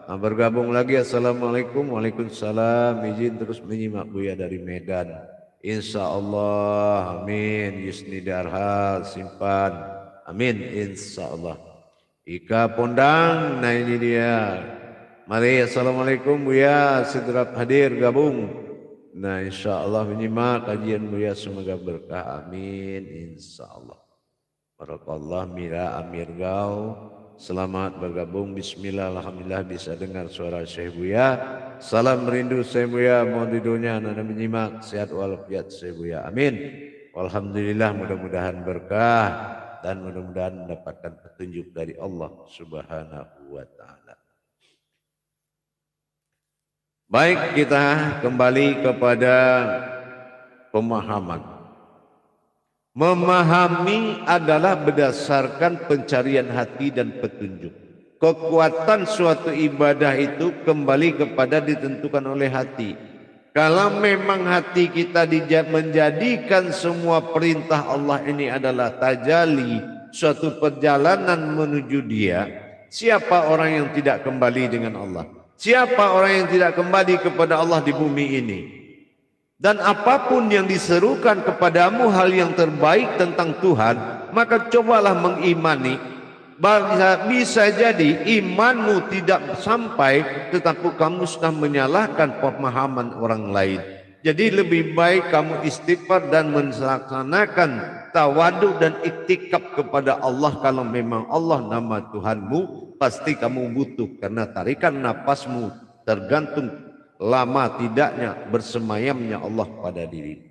Bergabung lagi. Assalamualaikum. Waalaikumsalam. Izin terus menyimak Buya dari Medan. Insya Allah. Amin. Yusni Darhal simpan. Amin. Insya Allah. Ika Pondang. Nah ini dia. Mari. Assalamualaikum Buya. Segera hadir gabung. Nah insya Allah menyimak kajian Buya. Semoga berkah. Amin. Insya Allah. Barakallah. Mira Amir Gau. Selamat bergabung. Bismillah. Alhamdulillah bisa dengar suara Syekh Buya. Salam rindu Syekh Buya. Mohon ridhonya anda menyimak. Sehat walafiat Syekh Buya. Amin. Alhamdulillah, mudah-mudahan berkah dan mudah-mudahan mendapatkan petunjuk dari Allah Subhanahu wa taala. Baik, kita kembali kepada pemahaman. Memahami adalah berdasarkan pencarian hati dan petunjuk. Kekuatan suatu ibadah itu kembali kepada ditentukan oleh hati. Kalau memang hati kita menjadikan semua perintah Allah ini adalah tajalli, suatu perjalanan menuju Dia, siapa orang yang tidak kembali dengan Allah? Siapa orang yang tidak kembali kepada Allah di bumi ini? Dan apapun yang diserukan kepadamu hal yang terbaik tentang Tuhan, maka cobalah mengimani. Bisa jadi imanmu tidak sampai, tetapi kamu sudah menyalahkan pemahaman orang lain. Jadi lebih baik kamu istighfar dan melaksanakan tawaduk dan iktikaf kepada Allah. Kalau memang Allah nama Tuhanmu, pasti kamu butuh, karena tarikan napasmu tergantung lama tidaknya bersemayamnya Allah pada diri.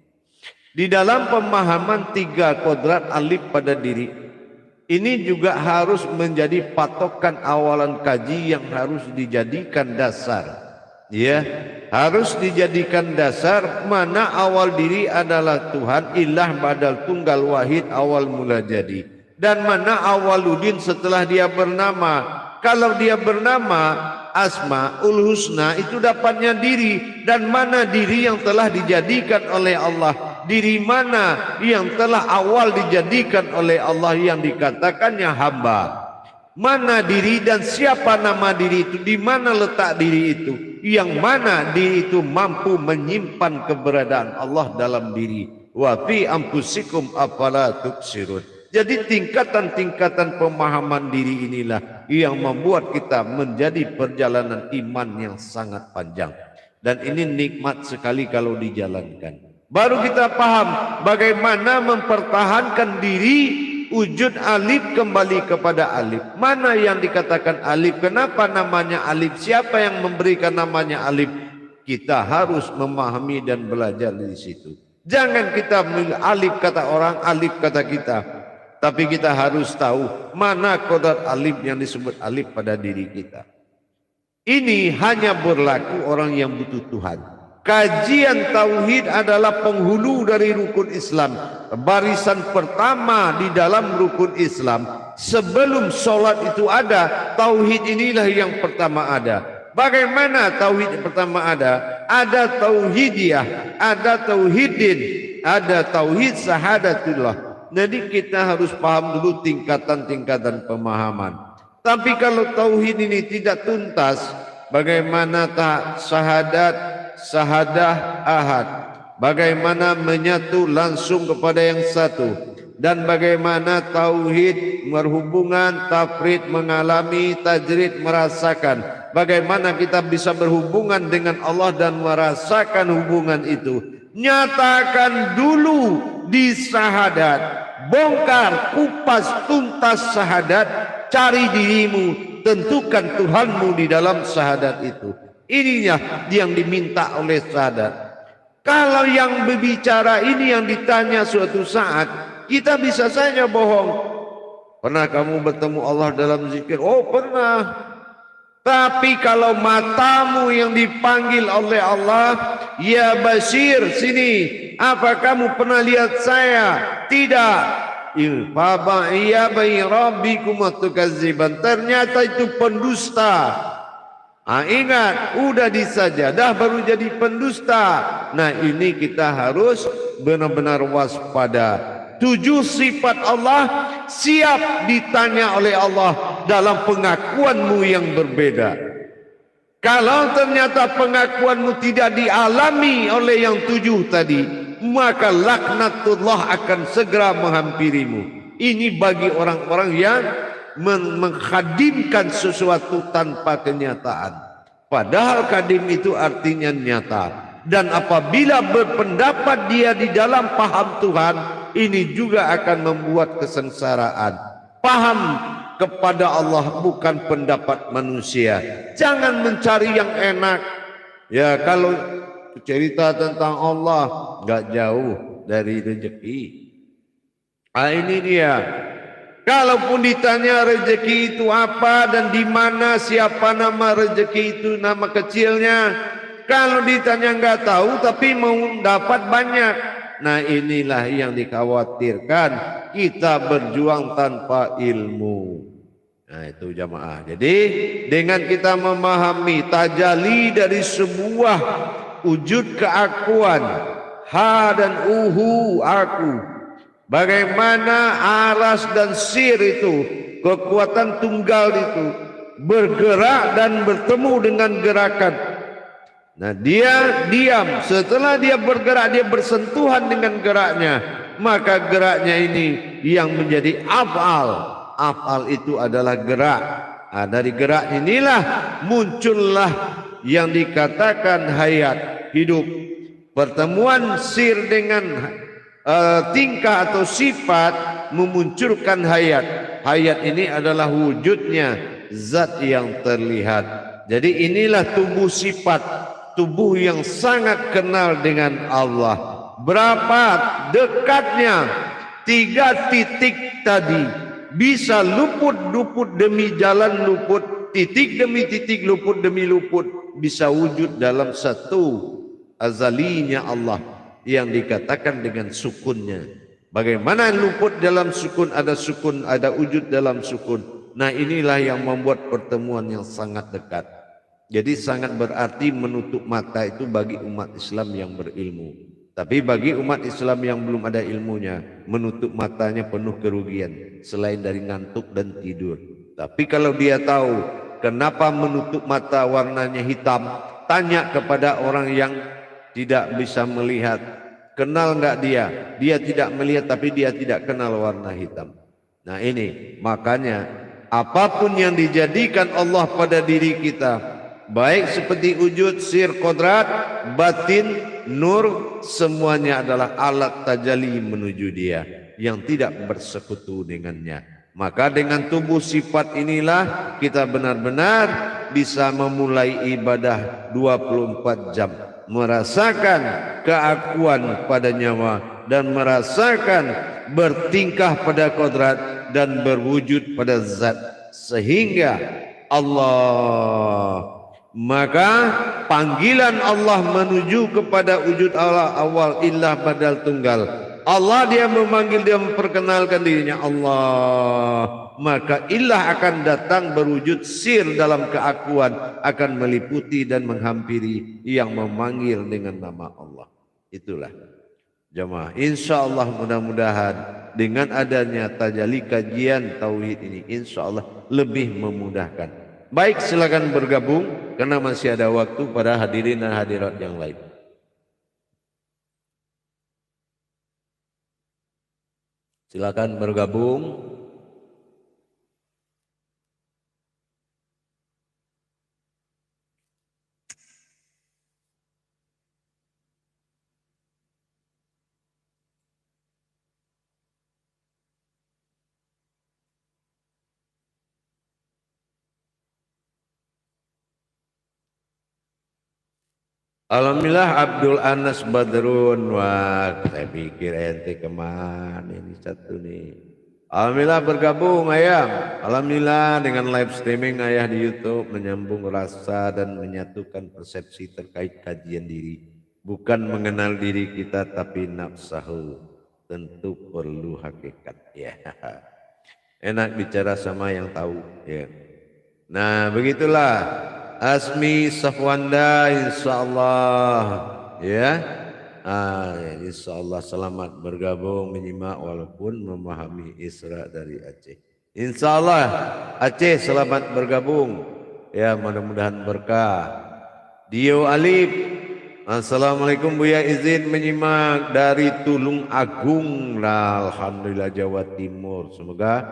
Di dalam pemahaman 3 kodrat alif pada diri, ini juga harus menjadi patokan awalan kaji yang harus dijadikan dasar. Ya, harus dijadikan dasar mana awal diri adalah Tuhan, ilah badal tunggal wahid awal mula jadi. Dan mana awaludin setelah dia bernama. Kalau dia bernama Asmaul Husna itu dapatnya diri, dan mana diri yang telah dijadikan oleh Allah, diri mana yang telah awal dijadikan oleh Allah yang dikatakannya hamba, mana diri dan siapa nama diri itu, di mana letak diri itu, yang mana diri itu mampu menyimpan keberadaan Allah dalam diri. Wa fi anfusikum afala tubsirun. Jadi tingkatan-tingkatan pemahaman diri inilah yang membuat kita menjadi perjalanan iman yang sangat panjang. Dan ini nikmat sekali kalau dijalankan. Baru kita paham bagaimana mempertahankan diri, wujud alif kembali kepada alif. Mana yang dikatakan alif? Kenapa namanya alif? Siapa yang memberikan namanya alif? Kita harus memahami dan belajar di situ. Jangan kita alif kata orang, alif kata kita. Tapi kita harus tahu mana kodrat alif yang disebut alif pada diri kita. Ini hanya berlaku orang yang butuh Tuhan. Kajian tauhid adalah penghulu dari rukun Islam. Barisan pertama di dalam rukun Islam. Sebelum sholat itu ada, tauhid inilah yang pertama ada. Bagaimana tauhid yang pertama ada? Ada tauhidiyah, ada tauhidin, ada tauhid syahadatullah. Jadi kita harus paham dulu tingkatan-tingkatan pemahaman. Tapi kalau tauhid ini tidak tuntas, bagaimana syahadah ahad, bagaimana menyatu langsung kepada yang satu, dan bagaimana tauhid berhubungan, tafrid mengalami, tajrid merasakan. Bagaimana kita bisa berhubungan dengan Allah dan merasakan hubungan itu. Nyatakan dulu di syahadat. Bongkar, kupas, tuntas syahadat. Cari dirimu, tentukan Tuhanmu di dalam syahadat itu. Ininya yang diminta oleh syahadat. Kalau yang berbicara ini yang ditanya suatu saat, kita bisa saja bohong. Pernah kamu bertemu Allah dalam zikir? Oh pernah. Tapi kalau matamu yang dipanggil oleh Allah, ya Bashir, sini, apa kamu pernah lihat saya? Tidak. Ilfaba iya bai rabbikum tukadziban. Ternyata itu pendusta. Ingat, udah disajadah baru jadi pendusta. Nah, ini kita harus benar-benar waspada. 7 sifat Allah siap ditanya oleh Allah dalam pengakuanmu yang berbeda. Kalau ternyata pengakuanmu tidak dialami oleh yang 7 tadi, maka laknatullah akan segera menghampirimu. Ini bagi orang-orang yang menghadimkan sesuatu tanpa kenyataan. Padahal kadim itu artinya nyata. Dan apabila berpendapat dia di dalam paham Tuhan, ini juga akan membuat kesengsaraan. Paham kepada Allah bukan pendapat manusia. Jangan mencari yang enak. Ya, kalau cerita tentang Allah nggak jauh dari rezeki. Ini dia. Kalaupun ditanya rezeki itu apa dan di mana, siapa nama rezeki itu, nama kecilnya. Kalau ditanya nggak tahu tapi mau dapat banyak. Nah, inilah yang dikhawatirkan, kita berjuang tanpa ilmu. Nah, itu jamaah. Jadi dengan kita memahami tajalli dari sebuah wujud keakuan, ha dan uhu, aku, bagaimana aras dan sir itu, kekuatan tunggal itu bergerak dan bertemu dengan gerakan. Nah, dia diam, setelah dia bergerak, dia bersentuhan dengan geraknya, maka geraknya ini yang menjadi af'al. Af'al itu adalah gerak. Nah, dari gerak inilah muncullah yang dikatakan hayat, hidup. Pertemuan sir dengan tingkah atau sifat memunculkan hayat. Hayat ini adalah wujudnya zat yang terlihat. Jadi inilah tubuh sifat, tubuh yang sangat kenal dengan Allah. Berapa dekatnya 3 titik tadi, bisa luput demi jalan luput, titik demi titik, luput demi luput, bisa wujud dalam satu azalinya Allah yang dikatakan dengan sukunnya. Bagaimana luput dalam sukun, ada wujud dalam sukun. Nah, inilah yang membuat pertemuan yang sangat dekat. Jadi sangat berarti menutup mata itu bagi umat Islam yang berilmu. Tapi bagi umat Islam yang belum ada ilmunya, menutup matanya penuh kerugian selain dari ngantuk dan tidur. Tapi kalau dia tahu kenapa menutup mata warnanya hitam, tanya kepada orang yang tidak bisa melihat, kenal enggak dia? Dia tidak melihat tapi dia tidak kenal warna hitam. Nah, ini makanya apapun yang dijadikan Allah pada diri kita, baik seperti wujud, sir, kodrat, batin, nur, semuanya adalah alat tajalli menuju dia yang tidak bersekutu dengannya. Maka dengan tubuh sifat inilah kita benar-benar bisa memulai ibadah 24 jam. Merasakan keakuan pada nyawa dan merasakan bertingkah pada kodrat dan berwujud pada zat sehingga Allah, maka panggilan Allah menuju kepada wujud Allah awal illah badal tunggal. Allah dia memanggil, dia memperkenalkan dirinya Allah, maka ilah akan datang berwujud sir dalam keakuan, akan meliputi dan menghampiri yang memanggil dengan nama Allah. Itulah jemaah, insya Allah mudah-mudahan dengan adanya tajalli kajian tauhid ini insya Allah lebih memudahkan. Baik, silakan bergabung karena masih ada waktu pada hadirin dan hadirat yang lain. Silakan bergabung. Alhamdulillah Abdul Anas Badrun. Wah, saya pikir ente kemana ini satu nih. Alhamdulillah bergabung ayah. Alhamdulillah dengan live streaming ayah di YouTube menyambung rasa dan menyatukan persepsi terkait kajian diri. Bukan mengenal diri kita tapi nafsahu. Tentu perlu hakikat. Ya. Enak bicara sama yang tahu. Ya. Nah begitulah. Asmi Safwanda insyaallah. Ya. InsyaAllah selamat bergabung menyimak walaupun memahami Isra dari Aceh. InsyaAllah Aceh selamat bergabung. Ya mudah-mudahan berkah. Dio Alif, Assalamualaikum Buya, izin menyimak dari Tulung Agung. Alhamdulillah Jawa Timur. Semoga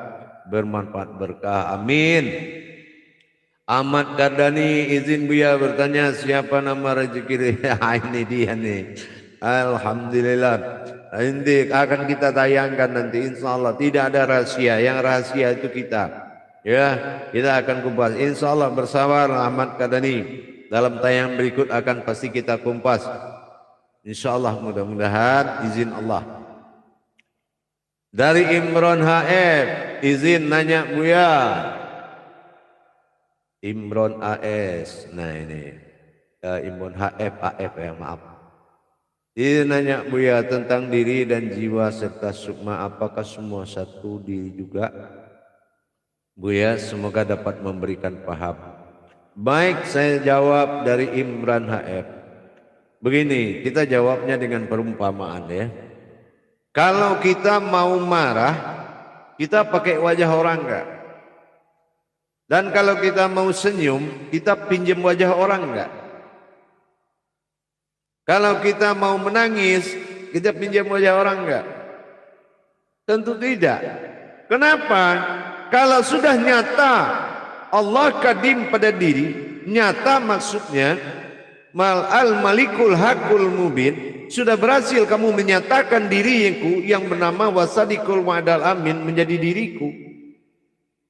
bermanfaat berkah. Amin. Ahmad Kardani, izin Buya bertanya siapa nama rezeki. Ini dia nih. Alhamdulillah. Nanti akan kita tayangkan nanti insyaallah. Tidak ada rahasia, yang rahasia itu kita. Ya, kita akan kupas insyaallah. Bersabar Ahmad Kadani. Dalam tayang berikut akan pasti kita kumpas. Insyaallah, mudah-mudahan izin Allah. Dari Imron HF, izin nanya Buya. Imron AS. Nah ini Imron HF AF ya, maaf. Dia nanya Buya tentang diri dan jiwa serta sukma, apakah semua satu diri juga? Buya semoga dapat memberikan paham. Baik, saya jawab dari Imran HF. Begini, kita jawabnya dengan perumpamaan ya. Kalau kita mau marah, kita pakai wajah orang enggak? Dan kalau kita mau senyum, kita pinjam wajah orang enggak? Kalau kita mau menangis, kita pinjam wajah orang enggak? Tentu tidak. Kenapa? Kalau sudah nyata Allah kadim pada diri, nyata maksudnya al-malikul hakul mubin, sudah berhasil kamu menyatakan diriku yang bernama wasadikul ma'adal amin menjadi diriku,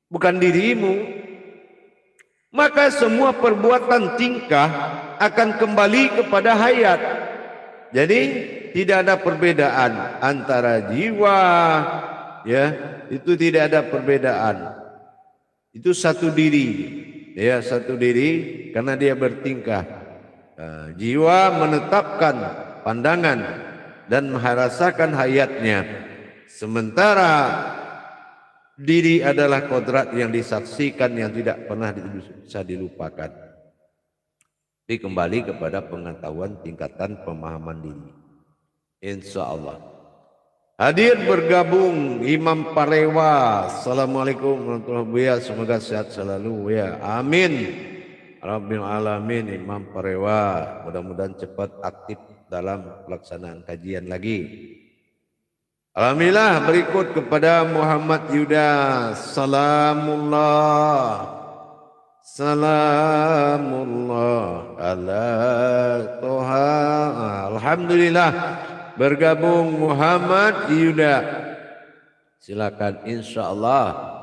bukan dirimu. Maka semua perbuatan tingkah akan kembali kepada hayat. Jadi tidak ada perbedaan antara jiwa, ya, itu tidak ada perbedaan. Itu satu diri, ya, satu diri karena dia bertingkah. Jiwa menetapkan pandangan dan merasakan hayatnya, sementara diri adalah kodrat yang disaksikan yang tidak pernah bisa dilupakan. Tapi kembali kepada pengetahuan tingkatan pemahaman diri. Insya Allah. Hadir bergabung Imam Parewa. Assalamualaikum warahmatullahi wabarakatuh. Semoga sehat selalu ya. Amin. Rabbil alamin. Imam Parewa. Mudah-mudahan cepat aktif dalam pelaksanaan kajian lagi. Alhamdulillah, berikut kepada Muhammad Yuda. Salamullah. Salamullah ala Toha. Alhamdulillah bergabung Muhammad Yuda. Silakan insyaallah.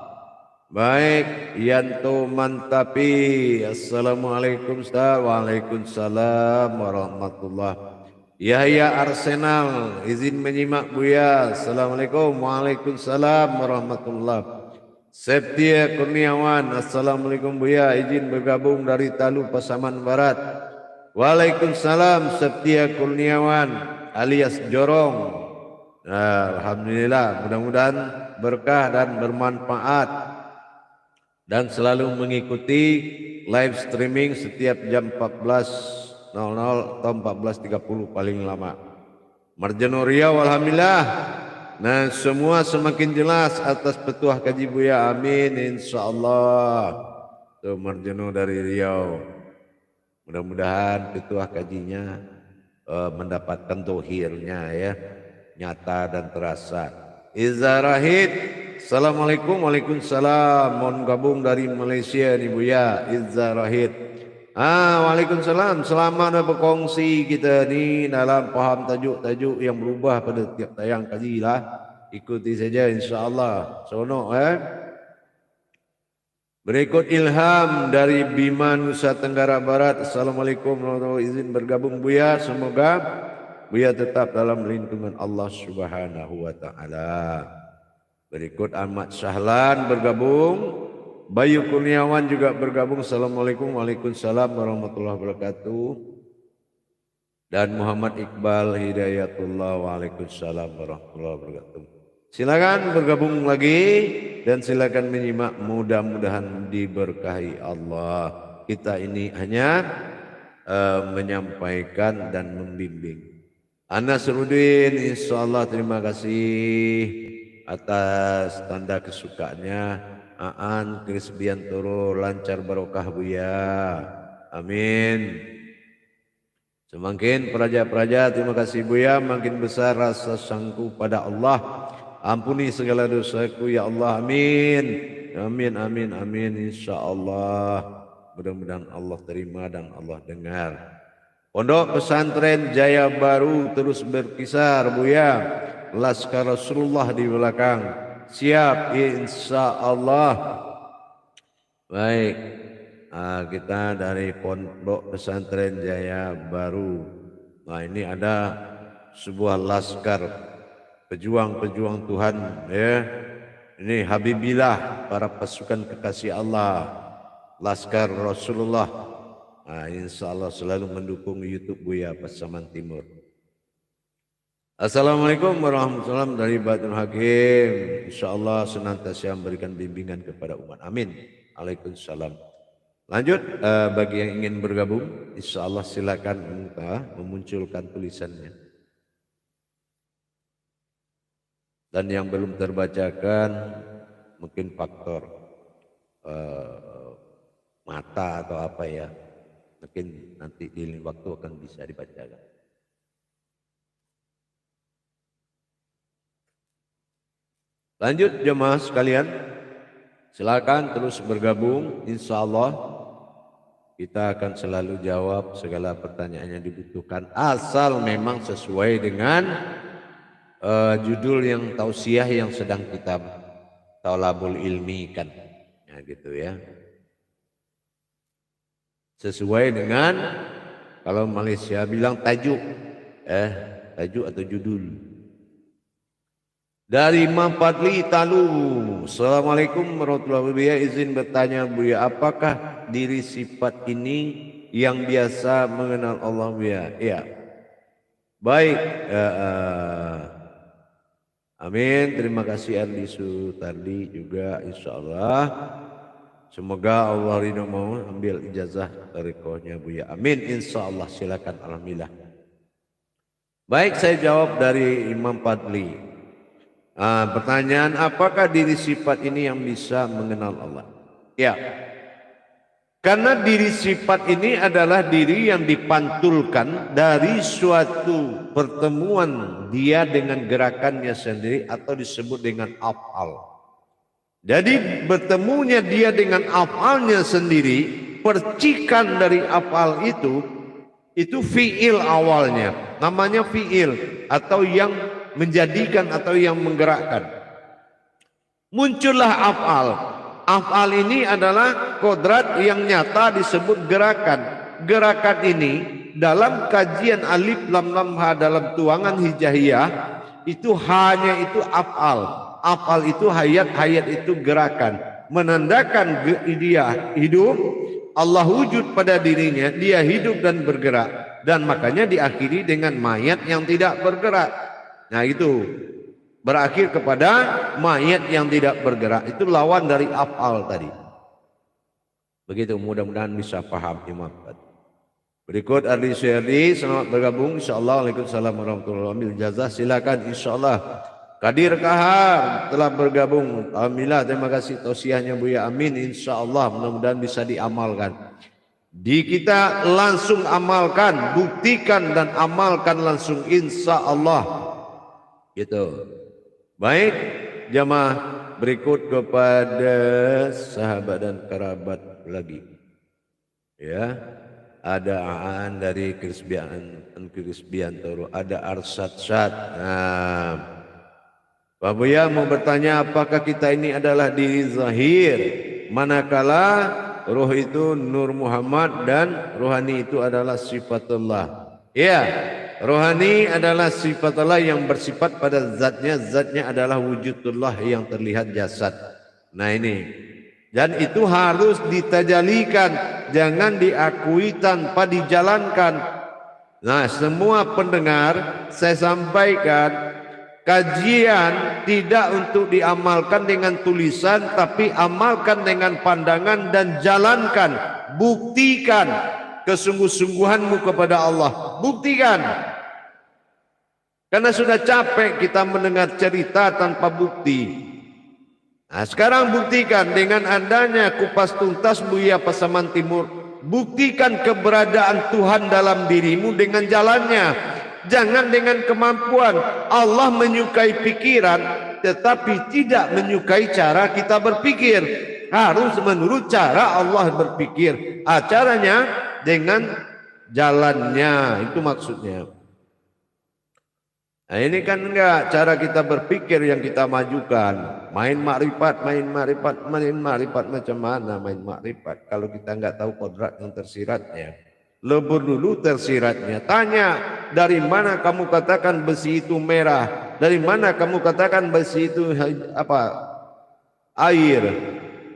Baik, Yanto Mantapi. Assalamualaikum Ustaz. Waalaikumsalam warahmatullahi. Yahya Arsenal, izin menyimak Buya. Assalamualaikum. Waalaikumsalam warahmatullahi. Septia Kurniawan, Assalamualaikum Buya, izin bergabung dari Talu Pasaman Barat. Waalaikumsalam Septia Kurniawan alias Jorong. Alhamdulillah, mudah-mudahan berkah dan bermanfaat dan selalu mengikuti live streaming setiap jam 14.00 atau 14.30 paling lama. Marjano Riau, alhamdulillah. Nah, semua semakin jelas atas petuah kaji Buya. Amin insyaallah. Tuh Marjano dari Riau. Mudah-mudahan petuah kajinya mendapatkan dohirnya ya, nyata dan terasa. Iza Rahid, Assalamualaikum. Waalaikumsalam. Mohon gabung dari Malaysia nih Buya. Iza Rahid. Waalaikumsalam. Selamat berkongsi kita ni dalam paham tajuk-tajuk yang berubah pada tiap tayang kaji lah. Ikuti saja insyaallah. Seronok Berikut ilham dari Bima Nusa Tenggara Barat. Assalamualaikum warahmatullahi wabarakatuh. Izin bergabung Buya. Semoga Buya tetap dalam lindungan Allah Subhanahu wa taala. Berikut Ahmad Sahlan bergabung. Bayu Kurniawan juga bergabung. Assalamualaikum. Waalaikumsalam warahmatullahi wabarakatuh. Dan Muhammad Iqbal Hidayatullah. Waalaikumsalam warahmatullahi wabarakatuh. Silakan bergabung lagi dan silakan menyimak. Mudah-mudahan diberkahi Allah. Kita ini hanya menyampaikan dan membimbing. Ana Nasruddin, insyaallah terima kasih atas tanda kesukaannya. Aan Kris Biantoro lancar barokah Buya. Amin. Semakin peraja-peraja terima kasih Buya, makin besar rasa sangku pada Allah. Ampuni segala dosaku ya Allah. Amin. Amin amin amin insyaallah. Mudah-mudahan Allah terima dan Allah dengar. Pondok Pesantren Jaya Baru terus berkisar Buya. Laskar Rasulullah di belakang. Siap insya Allah. Baik, kita dari Pondok Pesantren Jaya Baru. Nah ini ada sebuah laskar pejuang-pejuang Tuhan ya. Ini Habibillah, para pasukan kekasih Allah, Laskar Rasulullah. Nah, insya Allah selalu mendukung YouTube Buya Pasaman Timur. Assalamualaikum warahmatullahi wabarakatuh dari Batul Hakim. InsyaAllah senantiasa memberikan bimbingan kepada umat. Amin. Waalaikumsalam. Lanjut, bagi yang ingin bergabung, InsyaAllah silakan memunculkan tulisannya. Dan yang belum terbacakan, mungkin faktor mata atau apa ya. Mungkin nanti di lain waktu akan bisa dibacakan. Lanjut jemaah sekalian, silakan terus bergabung. Insya Allah kita akan selalu jawab segala pertanyaan yang dibutuhkan, asal memang sesuai dengan judul yang tausiah yang sedang kita talabul ilmi kan, ya gitu ya. Sesuai dengan kalau Malaysia bilang tajuk, tajuk atau judul. Dari Mapatli Talu. Assalamualaikum warahmatullahi wabarakatuh. Izin bertanya Buya, apakah diri sifat ini yang biasa mengenal Allah Buya? Ya. Baik. Amin. Terima kasih Ardi Sutardi juga insyaallah. Semoga Allah ridho mau ambil ijazah tarekohnya Buya. Amin insyaallah. Silakan alhamdulillah. Baik, saya jawab dari Imam Fadli. Pertanyaan, apakah diri sifat ini yang bisa mengenal Allah? Ya, karena diri sifat ini adalah diri yang dipantulkan dari suatu pertemuan dia dengan gerakannya sendiri atau disebut dengan af'al. Jadi bertemunya dia dengan af'alnya sendiri, percikan dari af'al itu fi'il awalnya, namanya fi'il atau yang menjadikan atau yang menggerakkan. Muncullah af'al. Af'al ini adalah kodrat yang nyata disebut gerakan. Gerakan ini dalam kajian alif lam lam ha dalam tuangan hijaiyah itu hanya itu af'al. Af'al itu hayat itu gerakan. Menandakan dia hidup, Allah wujud pada dirinya, dia hidup dan bergerak. Dan makanya diakhiri dengan mayat yang tidak bergerak. Nah itu berakhir kepada mayat yang tidak bergerak. Itu lawan dari af'al tadi. Begitu, mudah-mudahan bisa paham Imam. Berikut Ardi Syardi, selamat bergabung insyaallah. Waalaikumsalam warahmatullahi wabarakatuh. Jazah silakan insyaallah. Kadir Kahar telah bergabung. Alhamdulillah, terima kasih tausiahnya Buya. Amin insyaallah, mudah-mudahan bisa diamalkan. Kita langsung amalkan, buktikan dan amalkan langsung insyaallah. Gitu. Baik, jamaah, berikut kepada sahabat dan kerabat lagi. Ya, ada Aan dari Kris Biantoro, ada Arsad Syad. Nah, Pak Buya mau bertanya, apakah kita ini adalah diri zahir, manakala roh itu Nur Muhammad dan rohani itu adalah sifatullah? Ya. Rohani adalah sifat Allah yang bersifat pada zatnya. Zatnya adalah wujudullah yang terlihat jasad. Nah ini. Dan itu harus ditajalikan. Jangan diakui tanpa dijalankan. Nah semua pendengar saya sampaikan. Kajian tidak untuk diamalkan dengan tulisan. Tapi amalkan dengan pandangan dan jalankan. Buktikan kesungguh-sungguhanmu kepada Allah. Buktikan. Karena sudah capek kita mendengar cerita tanpa bukti. Nah, sekarang buktikan dengan adanya kupas tuntas Buya Pasaman Timur. Buktikan keberadaan Tuhan dalam dirimu dengan jalannya. Jangan dengan kemampuan. Allah menyukai pikiran, tetapi tidak menyukai cara kita berpikir. Harus menurut cara Allah berpikir. Caranya dengan jalannya, itu maksudnya. Nah ini kan enggak cara kita berpikir yang kita majukan. Main makrifat macam mana main makrifat kalau kita enggak tahu kodrat yang tersiratnya. Lebur dulu tersiratnya. Tanya, dari mana kamu katakan besi itu merah? Dari mana kamu katakan besi itu air?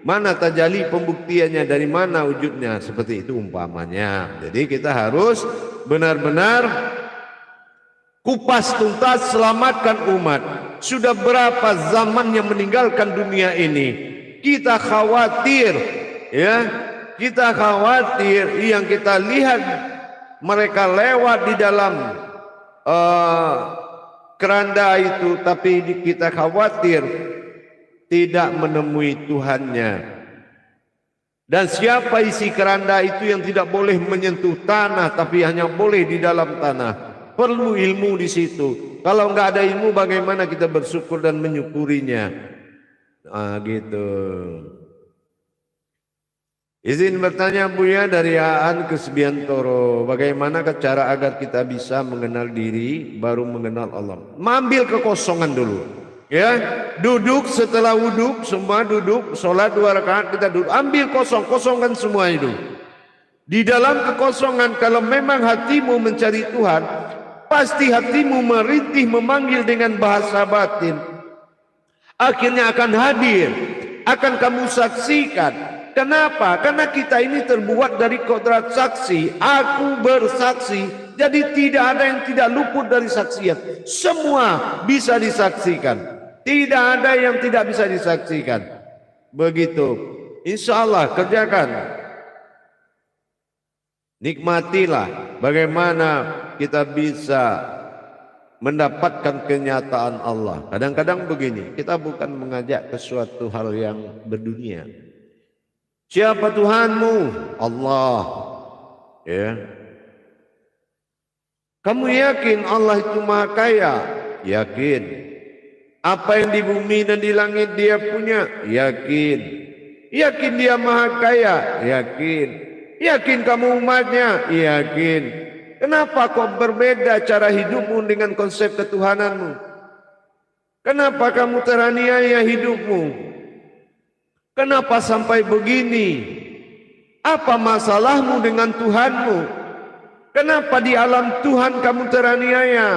Mana tajali pembuktiannya? Dari mana wujudnya? Seperti itu umpamanya. Jadi kita harus benar-benar kupas tuntas, selamatkan umat. Sudah berapa zaman yang meninggalkan dunia ini? Kita khawatir, ya. Kita khawatir yang kita lihat mereka lewat di dalam keranda itu, tapi kita khawatir tidak menemui Tuhannya. Dan siapa isi keranda itu yang tidak boleh menyentuh tanah, tapi hanya boleh di dalam tanah. Perlu ilmu di situ. Kalau nggak ada ilmu, bagaimana kita bersyukur dan menyukurinya? Nah, gitu. Izin bertanya Buya dari Aan Kesbiantoro, bagaimana cara agar kita bisa mengenal diri baru mengenal Allah? Ambil kekosongan dulu, ya. Duduk setelah wuduk, semua duduk, sholat 2 rakaat kita duduk, ambil kosongkan semua itu. Di dalam kekosongan, kalau memang hatimu mencari Tuhan, pasti hatimu merintih memanggil dengan bahasa batin. Akhirnya akan hadir, akan kamu saksikan. Kenapa? Karena kita ini terbuat dari kodrat saksi. Aku bersaksi. Jadi tidak ada yang tidak luput dari saksian. Semua bisa disaksikan. Tidak ada yang tidak bisa disaksikan. Begitu. Insya Allah kerjakan. Nikmatilah bagaimana kita bisa mendapatkan kenyataan Allah. Kadang-kadang begini, kita bukan mengajak ke suatu hal yang berdunia. Siapa Tuhanmu? Allah. Ya. Kamu yakin Allah itu Maha Kaya? Yakin. Apa yang di bumi dan di langit Dia punya? Yakin. Yakin Dia Maha Kaya? Yakin. Yakin kamu umatnya? Yakin. Kenapa kok berbeda cara hidupmu dengan konsep ketuhananmu? Kenapa kamu teraniaya hidupmu? Kenapa sampai begini? Apa masalahmu dengan Tuhanmu? Kenapa di alam Tuhan kamu teraniaya?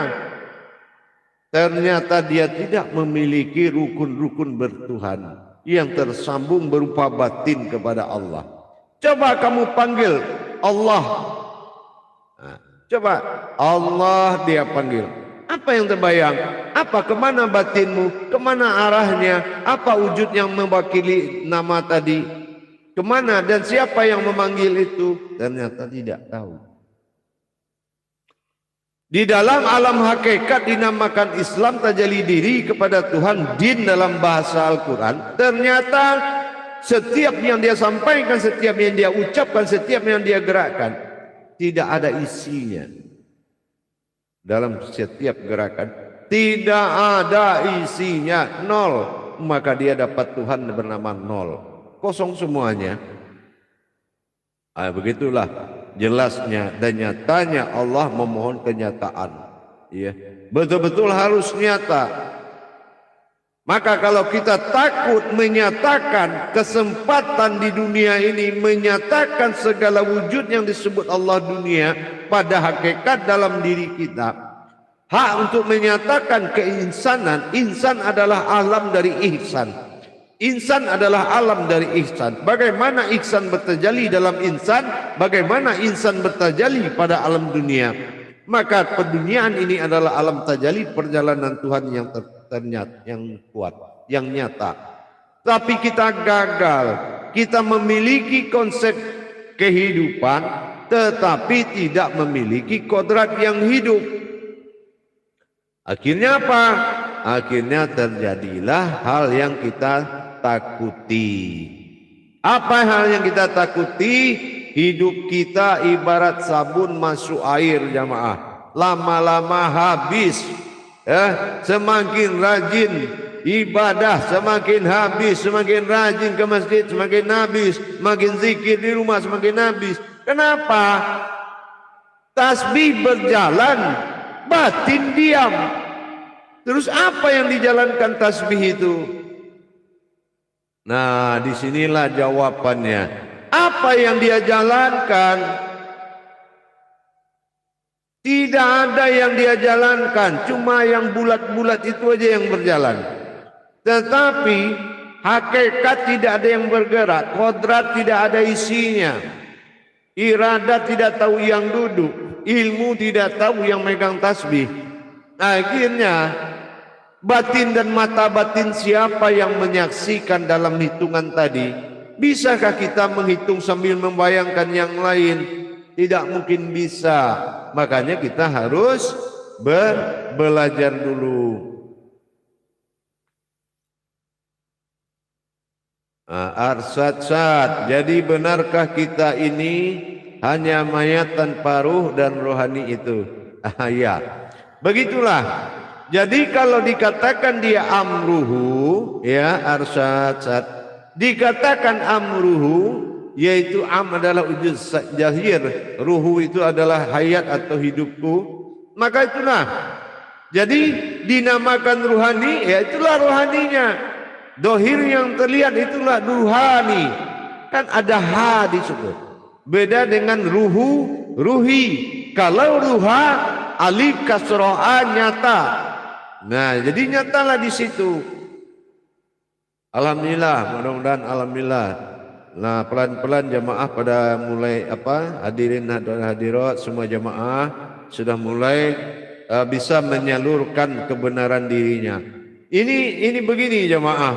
Ternyata Dia tidak memiliki rukun-rukun bertuhan yang tersambung berupa batin kepada Allah. Coba kamu panggil Allah. Nah, coba Allah Dia panggil. Apa yang terbayang? Apa kemana batinmu? Kemana arahnya? Apa wujud yang mewakili nama tadi? Kemana dan siapa yang memanggil itu? Ternyata tidak tahu. Di dalam alam hakikat dinamakan Islam tajalli diri kepada Tuhan, din dalam bahasa Al-Quran. Ternyata setiap yang dia sampaikan, setiap yang dia ucapkan, setiap yang dia gerakkan, tidak ada isinya. Dalam setiap gerakan tidak ada isinya, nol. Maka dia dapat Tuhan bernama nol, kosong semuanya. Begitulah jelasnya dan nyatanya Allah memohon kenyataan. Ya, betul-betul harus nyata. Maka kalau kita takut menyatakan kesempatan di dunia ini, menyatakan segala wujud yang disebut Allah dunia pada hakikat dalam diri kita, hak untuk menyatakan keinsanan, insan adalah alam dari ihsan. Insan adalah alam dari ihsan. Bagaimana ihsan bertajalli dalam insan, bagaimana insan bertajalli pada alam dunia. Maka penduniaan ini adalah alam tajalli, perjalanan Tuhan yang ternyata, yang kuat, yang nyata. Tapi kita gagal. Kita memiliki konsep kehidupan, tetapi tidak memiliki kodrat yang hidup. Akhirnya apa? Akhirnya terjadilah hal yang kita takuti. Apa hal yang kita takuti? Hidup kita ibarat sabun masuk air, jamaah. Lama-lama habis. Semakin rajin ibadah, semakin habis. Semakin rajin ke masjid, semakin habis. Semakin zikir di rumah, semakin habis. Kenapa? Tasbih berjalan, batin diam. Terus apa yang dijalankan tasbih itu? Nah, disinilah jawabannya. Apa yang dia jalankan? Tidak ada yang dia jalankan, cuma yang bulat-bulat itu aja yang berjalan. Tetapi hakikat tidak ada yang bergerak, kodrat tidak ada isinya, iradat tidak tahu yang duduk, ilmu tidak tahu yang megang tasbih. Akhirnya batin dan mata batin siapa yang menyaksikan dalam hitungan tadi? Bisakah kita menghitung sambil membayangkan yang lain? Tidak mungkin bisa. Makanya kita harus belajar dulu. Arsad. Jadi benarkah kita ini hanya mayat tanpa ruh dan rohani itu? Ya, begitulah. Jadi kalau dikatakan dia amruhu, ya arsad. Dikatakan amruhu, yaitu am adalah wujud zahir, ruhu itu adalah hayat atau hidupku, maka itulah. Jadi dinamakan ruhani, ya itulah ruhaninya. Dohir yang terlihat itulah ruhani. Kan ada ha disebut. Beda dengan ruhi. Kalau ruha alif kasroh nyata. Nah, jadi nyatalah di situ. Alhamdulillah, mudah-mudahan alhamdulillah. Nah, pelan-pelan jamaah pada mulai hadirin dan hadirat semua jamaah sudah mulai bisa menyalurkan kebenaran dirinya. Ini begini jamaah.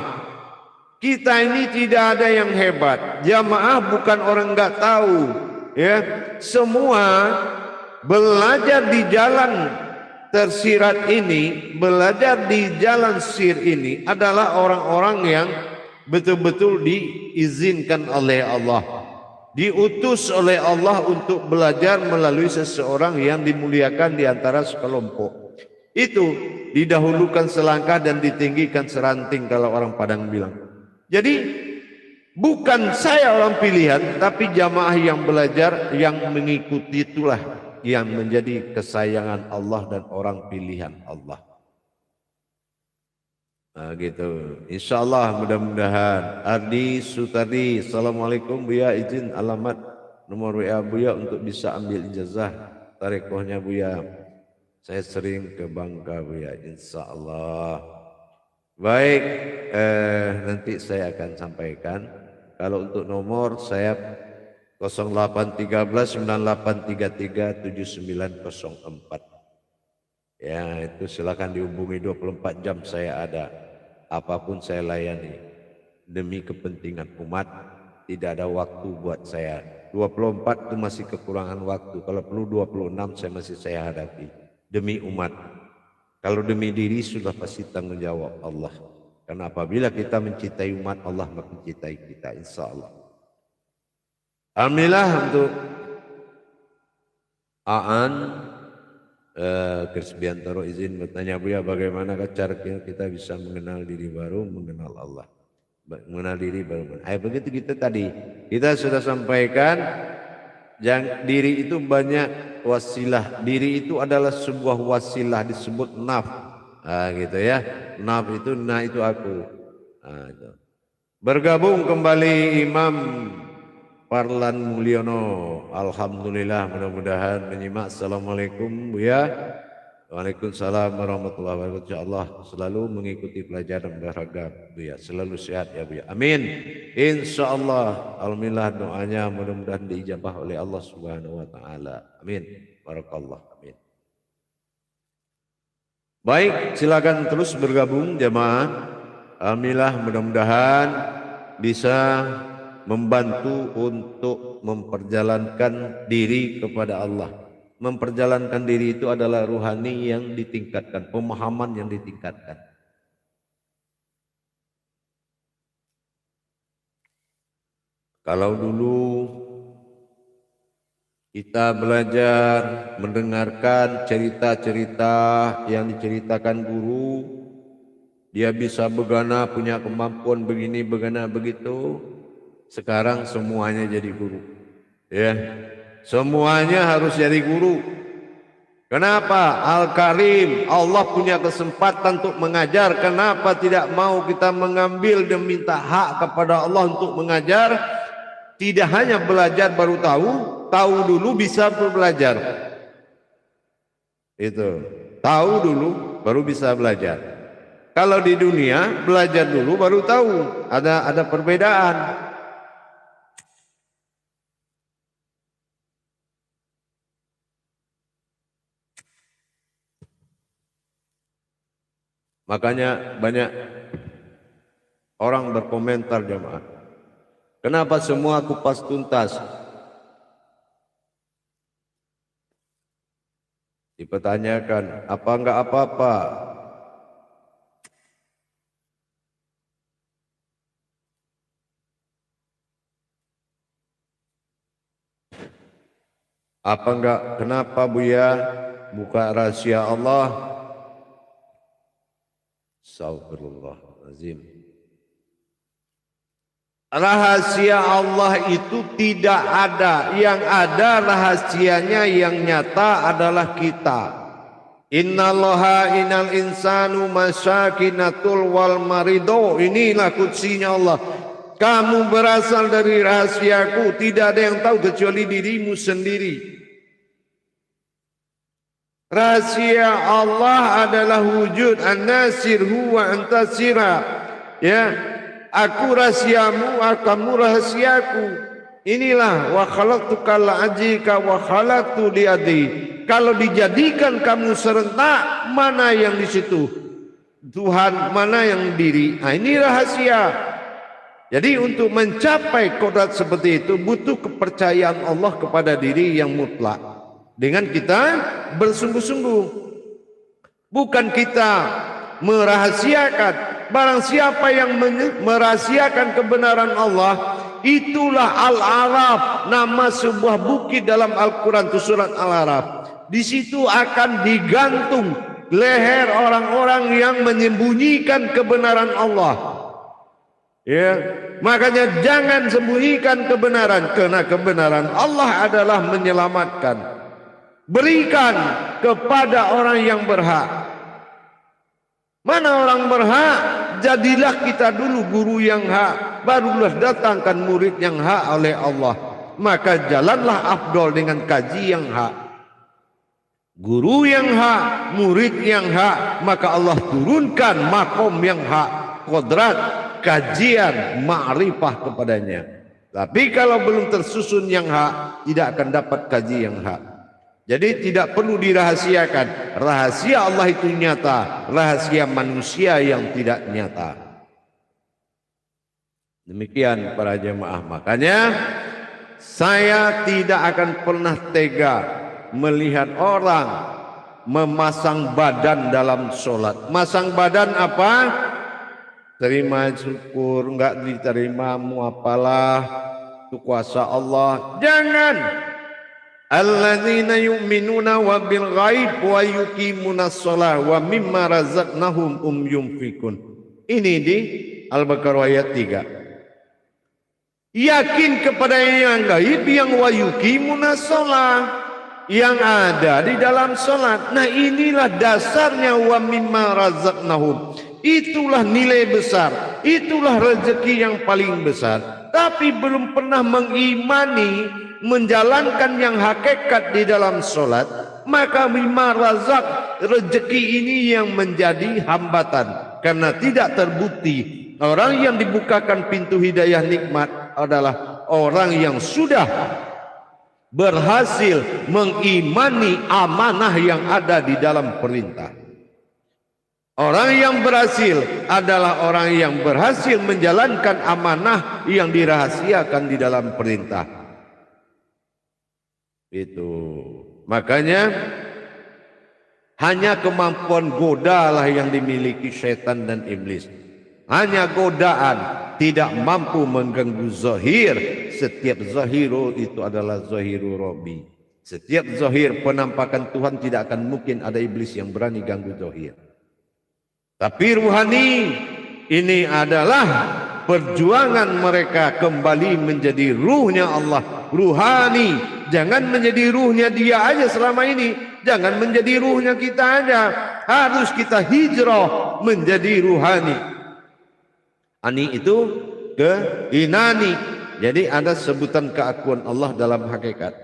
Kita ini tidak ada yang hebat. Jamaah bukan orang enggak tahu, ya. Semua belajar di jalan tersirat ini, belajar di jalan sir ini adalah orang-orang yang betul-betul diizinkan oleh Allah, diutus oleh Allah untuk belajar melalui seseorang yang dimuliakan di antara sekelompok. Itu didahulukan selangkah dan ditinggikan seranting kalau orang Padang bilang. Jadi bukan saya orang pilihan, tapi jamaah yang belajar, yang mengikuti itulah yang menjadi kesayangan Allah dan orang pilihan Allah. Nah, gitu. Insyaallah mudah-mudahan. Ardi Sutardi, assalamualaikum Buya, izin alamat nomor WA Buya untuk bisa ambil ijazah tarekohnya Buya. Saya sering ke Bangka Buya, insyaallah. Baik, nanti saya akan sampaikan. Kalau untuk nomor saya 0813 9833 7904. Ya, itu silakan dihubungi, 24 jam saya ada. Apapun saya layani. Demi kepentingan umat, tidak ada waktu buat saya. 24 itu masih kekurangan waktu. Kalau perlu 26 saya hadapi. Demi umat. Kalau demi diri sudah pasti tanggung jawab Allah. Karena apabila kita mencintai umat, Allah mencintai kita, insya Allah. Alhamdulillah untuk Aan Krisbiantoro izin bertanya Buya, bagaimana cara kita bisa mengenal diri baru, mengenal Allah, mengenal diri baru. Begitu kita tadi kita sudah sampaikan, diri itu banyak wasilah. Diri itu adalah sebuah wasilah, disebut naf. Gitu ya. Naf itu, nah itu aku. Itu. Bergabung kembali Imam Parlan Mulyono. Alhamdulillah, mudah-mudahan menyimak. Assalamualaikum Buya. Waalaikumsalam warahmatullahi wabarakatuh. Insyaallah selalu mengikuti pelajaran beragam Buya. Selalu sehat ya Buya. Amin. Insyaallah. Alhamdulillah doanya mudah-mudahan diijabah oleh Allah Subhanahu wa taala. Amin. Barakallah. Amin. Baik, silakan terus bergabung jemaah. Alhamdulillah mudah-mudahan bisa membantu untuk memperjalankan diri kepada Allah. Memperjalankan diri itu adalah ruhani yang ditingkatkan, pemahaman yang ditingkatkan. Kalau dulu kita belajar mendengarkan cerita-cerita yang diceritakan guru, dia bisa begana, punya kemampuan begini, begana, begitu. Sekarang semuanya jadi guru. Ya, semuanya harus jadi guru. Kenapa? Al-Karim, Allah punya kesempatan untuk mengajar. Kenapa tidak mau kita mengambil dan minta hak kepada Allah untuk mengajar? Tidak hanya belajar baru tahu dulu bisa belajar. Itu, tahu dulu baru bisa belajar. Kalau di dunia belajar dulu baru tahu, ada perbedaan. Makanya banyak orang berkomentar jemaah, kenapa semua kupas tuntas? Dipertanyakan, apa enggak apa-apa? Apa enggak? Kenapa Buya buka rahasia Allah? Astagfirullahaladzim. Rahasia Allah itu tidak ada. Yang ada rahasianya yang nyata adalah kita. Innallaha innal insanu masyakinatul wal marido. Inilah kutsinya Allah. Kamu berasal dari rahasiaku. Tidak ada yang tahu kecuali dirimu sendiri. Rahasia Allah adalah wujud an-nasir huwa antasira. Ya, aku rahasiamu, kamu rahasiaku. Inilah wa khalaqtuka la'ajika wa khalaqtu li'adi. Kalau dijadikan kamu serentak, mana yang di situ? Tuhan, mana yang diri? Nah, ini rahasia. Jadi untuk mencapai kodrat seperti itu butuh kepercayaan Allah kepada diri yang mutlak. Dengan kita bersungguh-sungguh, bukan kita merahasiakan. Barang siapa yang merahasiakan kebenaran Allah, itulah Al-Araf, nama sebuah bukit dalam Al-Quran, itu surat Al-Araf. Di situ akan digantung leher orang-orang yang menyembunyikan kebenaran Allah. Ya, makanya jangan sembunyikan kebenaran, karena kebenaran Allah adalah menyelamatkan. Berikan kepada orang yang berhak. Mana orang berhak? Jadilah kita dulu guru yang hak, barulah datangkan murid yang hak oleh Allah. Maka jalanlah afdol dengan kaji yang hak. Guru yang hak, murid yang hak, maka Allah turunkan makom yang hak, kodrat, kajian, ma'rifah kepadanya. Tapi kalau belum tersusun yang hak, tidak akan dapat kaji yang hak. Jadi tidak perlu dirahasiakan. Rahasia Allah itu nyata, rahasia manusia yang tidak nyata. Demikian para jemaah. Makanya saya tidak akan pernah tega melihat orang memasang badan dalam sholat. Masang badan apa? Terima syukur, enggak diterima mu apalah, itu kuasa Allah. Jangan. Alladzina yu'minuna wa bil ghaib wa yuqimunas shalah wa mimma razaqnahum yunfikun. Ini di Al-Baqarah ayat 3. Yakin kepada yang gaib, yang wa yuqimunas shalah. yang ada di dalam sholat. Nah, inilah dasarnya wa mimma razaqnahum. Itulah nilai besar, itulah rezeki yang paling besar. Tapi belum pernah mengimani, menjalankan yang hakikat di dalam sholat, maka mimma razaq, rezeki ini yang menjadi hambatan. Karena tidak terbukti orang yang dibukakan pintu hidayah nikmat adalah orang yang sudah berhasil mengimani amanah yang ada di dalam perintah. Orang yang berhasil adalah orang yang berhasil menjalankan amanah yang dirahasiakan di dalam perintah. Itu. Makanya hanya kemampuan godalah yang dimiliki setan dan iblis. Hanya godaan, tidak mampu mengganggu zahir. Setiap zahiru itu adalah zahiru Rabbi. Setiap zahir penampakan Tuhan tidak akan mungkin ada iblis yang berani ganggu zahir. Tapi ruhani ini adalah perjuangan mereka kembali menjadi ruhnya Allah. Ruhani, jangan menjadi ruhnya dia aja selama ini. Jangan menjadi ruhnya kita aja. Harus kita hijrah menjadi ruhani. Ani itu ke inani. Jadi ada sebutan keakuan Allah dalam hakikat.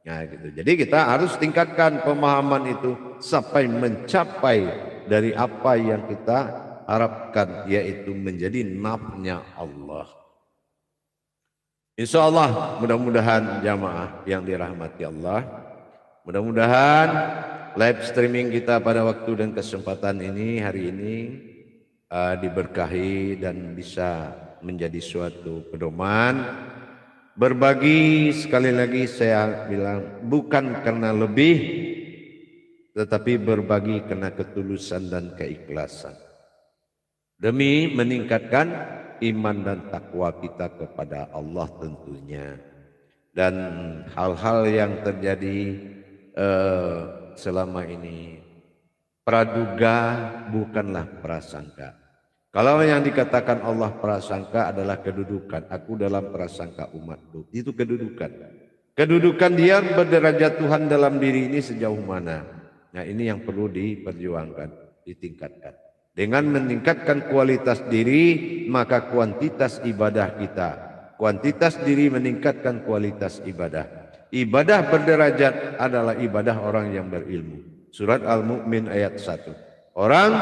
Nah, gitu. Jadi kita harus tingkatkan pemahaman itu sampai mencapai dari apa yang kita harapkan, yaitu menjadi nafnya Allah. Insya Allah mudah-mudahan jamaah yang dirahmati Allah, mudah-mudahan live streaming kita pada waktu dan kesempatan ini hari ini diberkahi dan bisa menjadi suatu pedoman. Berbagi, sekali lagi saya bilang, bukan karena lebih, tetapi berbagi karena ketulusan dan keikhlasan. Demi meningkatkan iman dan takwa kita kepada Allah tentunya. Dan hal-hal yang terjadi selama ini, praduga bukanlah prasangka. Kalau yang dikatakan Allah prasangka adalah kedudukan. Aku dalam prasangka umatku. Itu kedudukan. Kedudukan dia berderajat Tuhan dalam diri ini sejauh mana. Nah, ini yang perlu diperjuangkan, ditingkatkan. Dengan meningkatkan kualitas diri, maka kuantitas ibadah kita. Kuantitas diri meningkatkan kualitas ibadah. Ibadah berderajat adalah ibadah orang yang berilmu. Surat Al-Mu'min ayat 1. Orang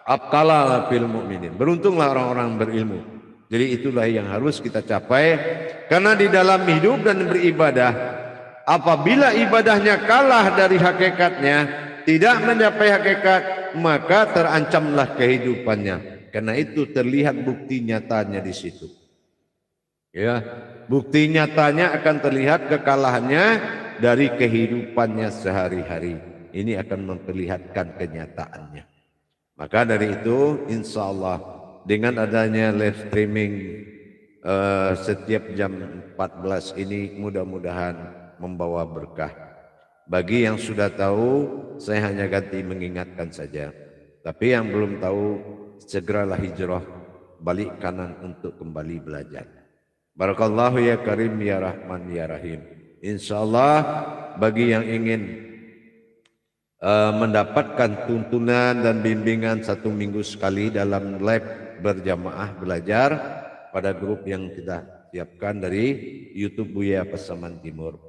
abqala fil mu'minin. Beruntunglah orang-orang berilmu. Jadi itulah yang harus kita capai. Karena di dalam hidup dan beribadah, apabila ibadahnya kalah dari hakikatnya, tidak mencapai hakikat, maka terancamlah kehidupannya. Karena itu terlihat bukti nyatanya di situ. Ya, bukti nyatanya akan terlihat kekalahannya dari kehidupannya sehari-hari. Ini akan memperlihatkan kenyataannya. Maka dari itu insya Allah dengan adanya live streaming setiap jam 14 ini mudah-mudahan membawa berkah. Bagi yang sudah tahu, saya hanya ganti mengingatkan saja. Tapi yang belum tahu, segeralah hijrah balik kanan untuk kembali belajar. Barakallahu ya Karim ya Rahman ya Rahim. Insya Allah bagi yang ingin mendapatkan tuntunan dan bimbingan 1 minggu sekali dalam live berjamaah belajar pada grup yang kita siapkan dari YouTube Buya Pasaman Timur.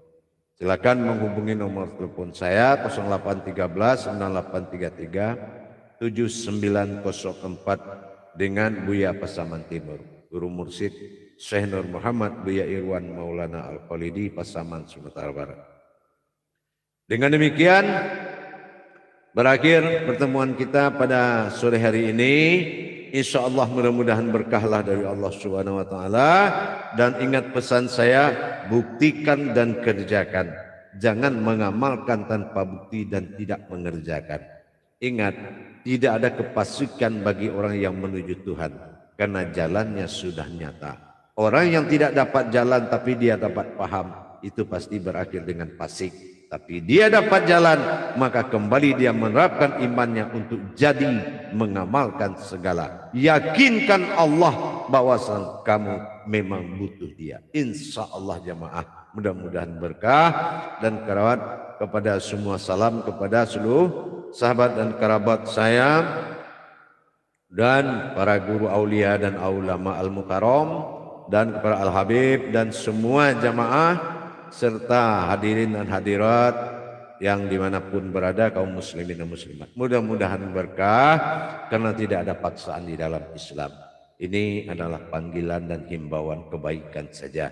Silakan menghubungi nomor telepon saya 0813 9833 7904 dengan Buya Pasaman Timur. Guru Mursyid Syekh Nur Muhammad Buya Irwan Maulana Al-Khalidi Pasaman Sumatera Barat. Dengan demikian berakhir pertemuan kita pada sore hari ini. Insya Allah mudah-mudahan berkahlah dari Allah Subhanahu wa Ta'ala. Dan ingat pesan saya, buktikan dan kerjakan. Jangan mengamalkan tanpa bukti dan tidak mengerjakan. Ingat, tidak ada kepasikan bagi orang yang menuju Tuhan, karena jalannya sudah nyata. Orang yang tidak dapat jalan tapi dia dapat paham, itu pasti berakhir dengan fasik. Tapi dia dapat jalan, maka kembali dia menerapkan imannya untuk jadi mengamalkan segala. Yakinkan Allah bahwa kamu memang butuh dia. Insya Allah jamaah. Mudah-mudahan berkah dan karawat kepada semua, salam kepada seluruh sahabat dan kerabat saya dan para guru aulia dan ulama al-mukarram dan kepada al-habib dan semua jamaah serta hadirin dan hadirat yang dimanapun berada kaum muslimin dan muslimat. Mudah-mudahan berkah karena tidak ada paksaan di dalam Islam. Ini adalah panggilan dan himbauan kebaikan saja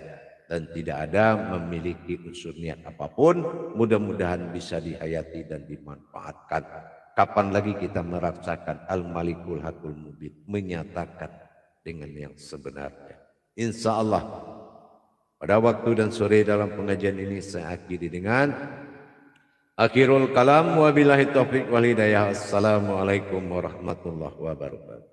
dan tidak ada memiliki unsur niat apapun. Mudah-mudahan bisa dihayati dan dimanfaatkan. Kapan lagi kita merasakan Al-Malikul Hakul Mubin menyatakan dengan yang sebenarnya. Insya Allah pada waktu dan sore dalam pengajian ini saya akhiri dengan akhirul kalam, wabillahi taufiq wal hidayah. Assalamualaikum warahmatullahi wabarakatuh.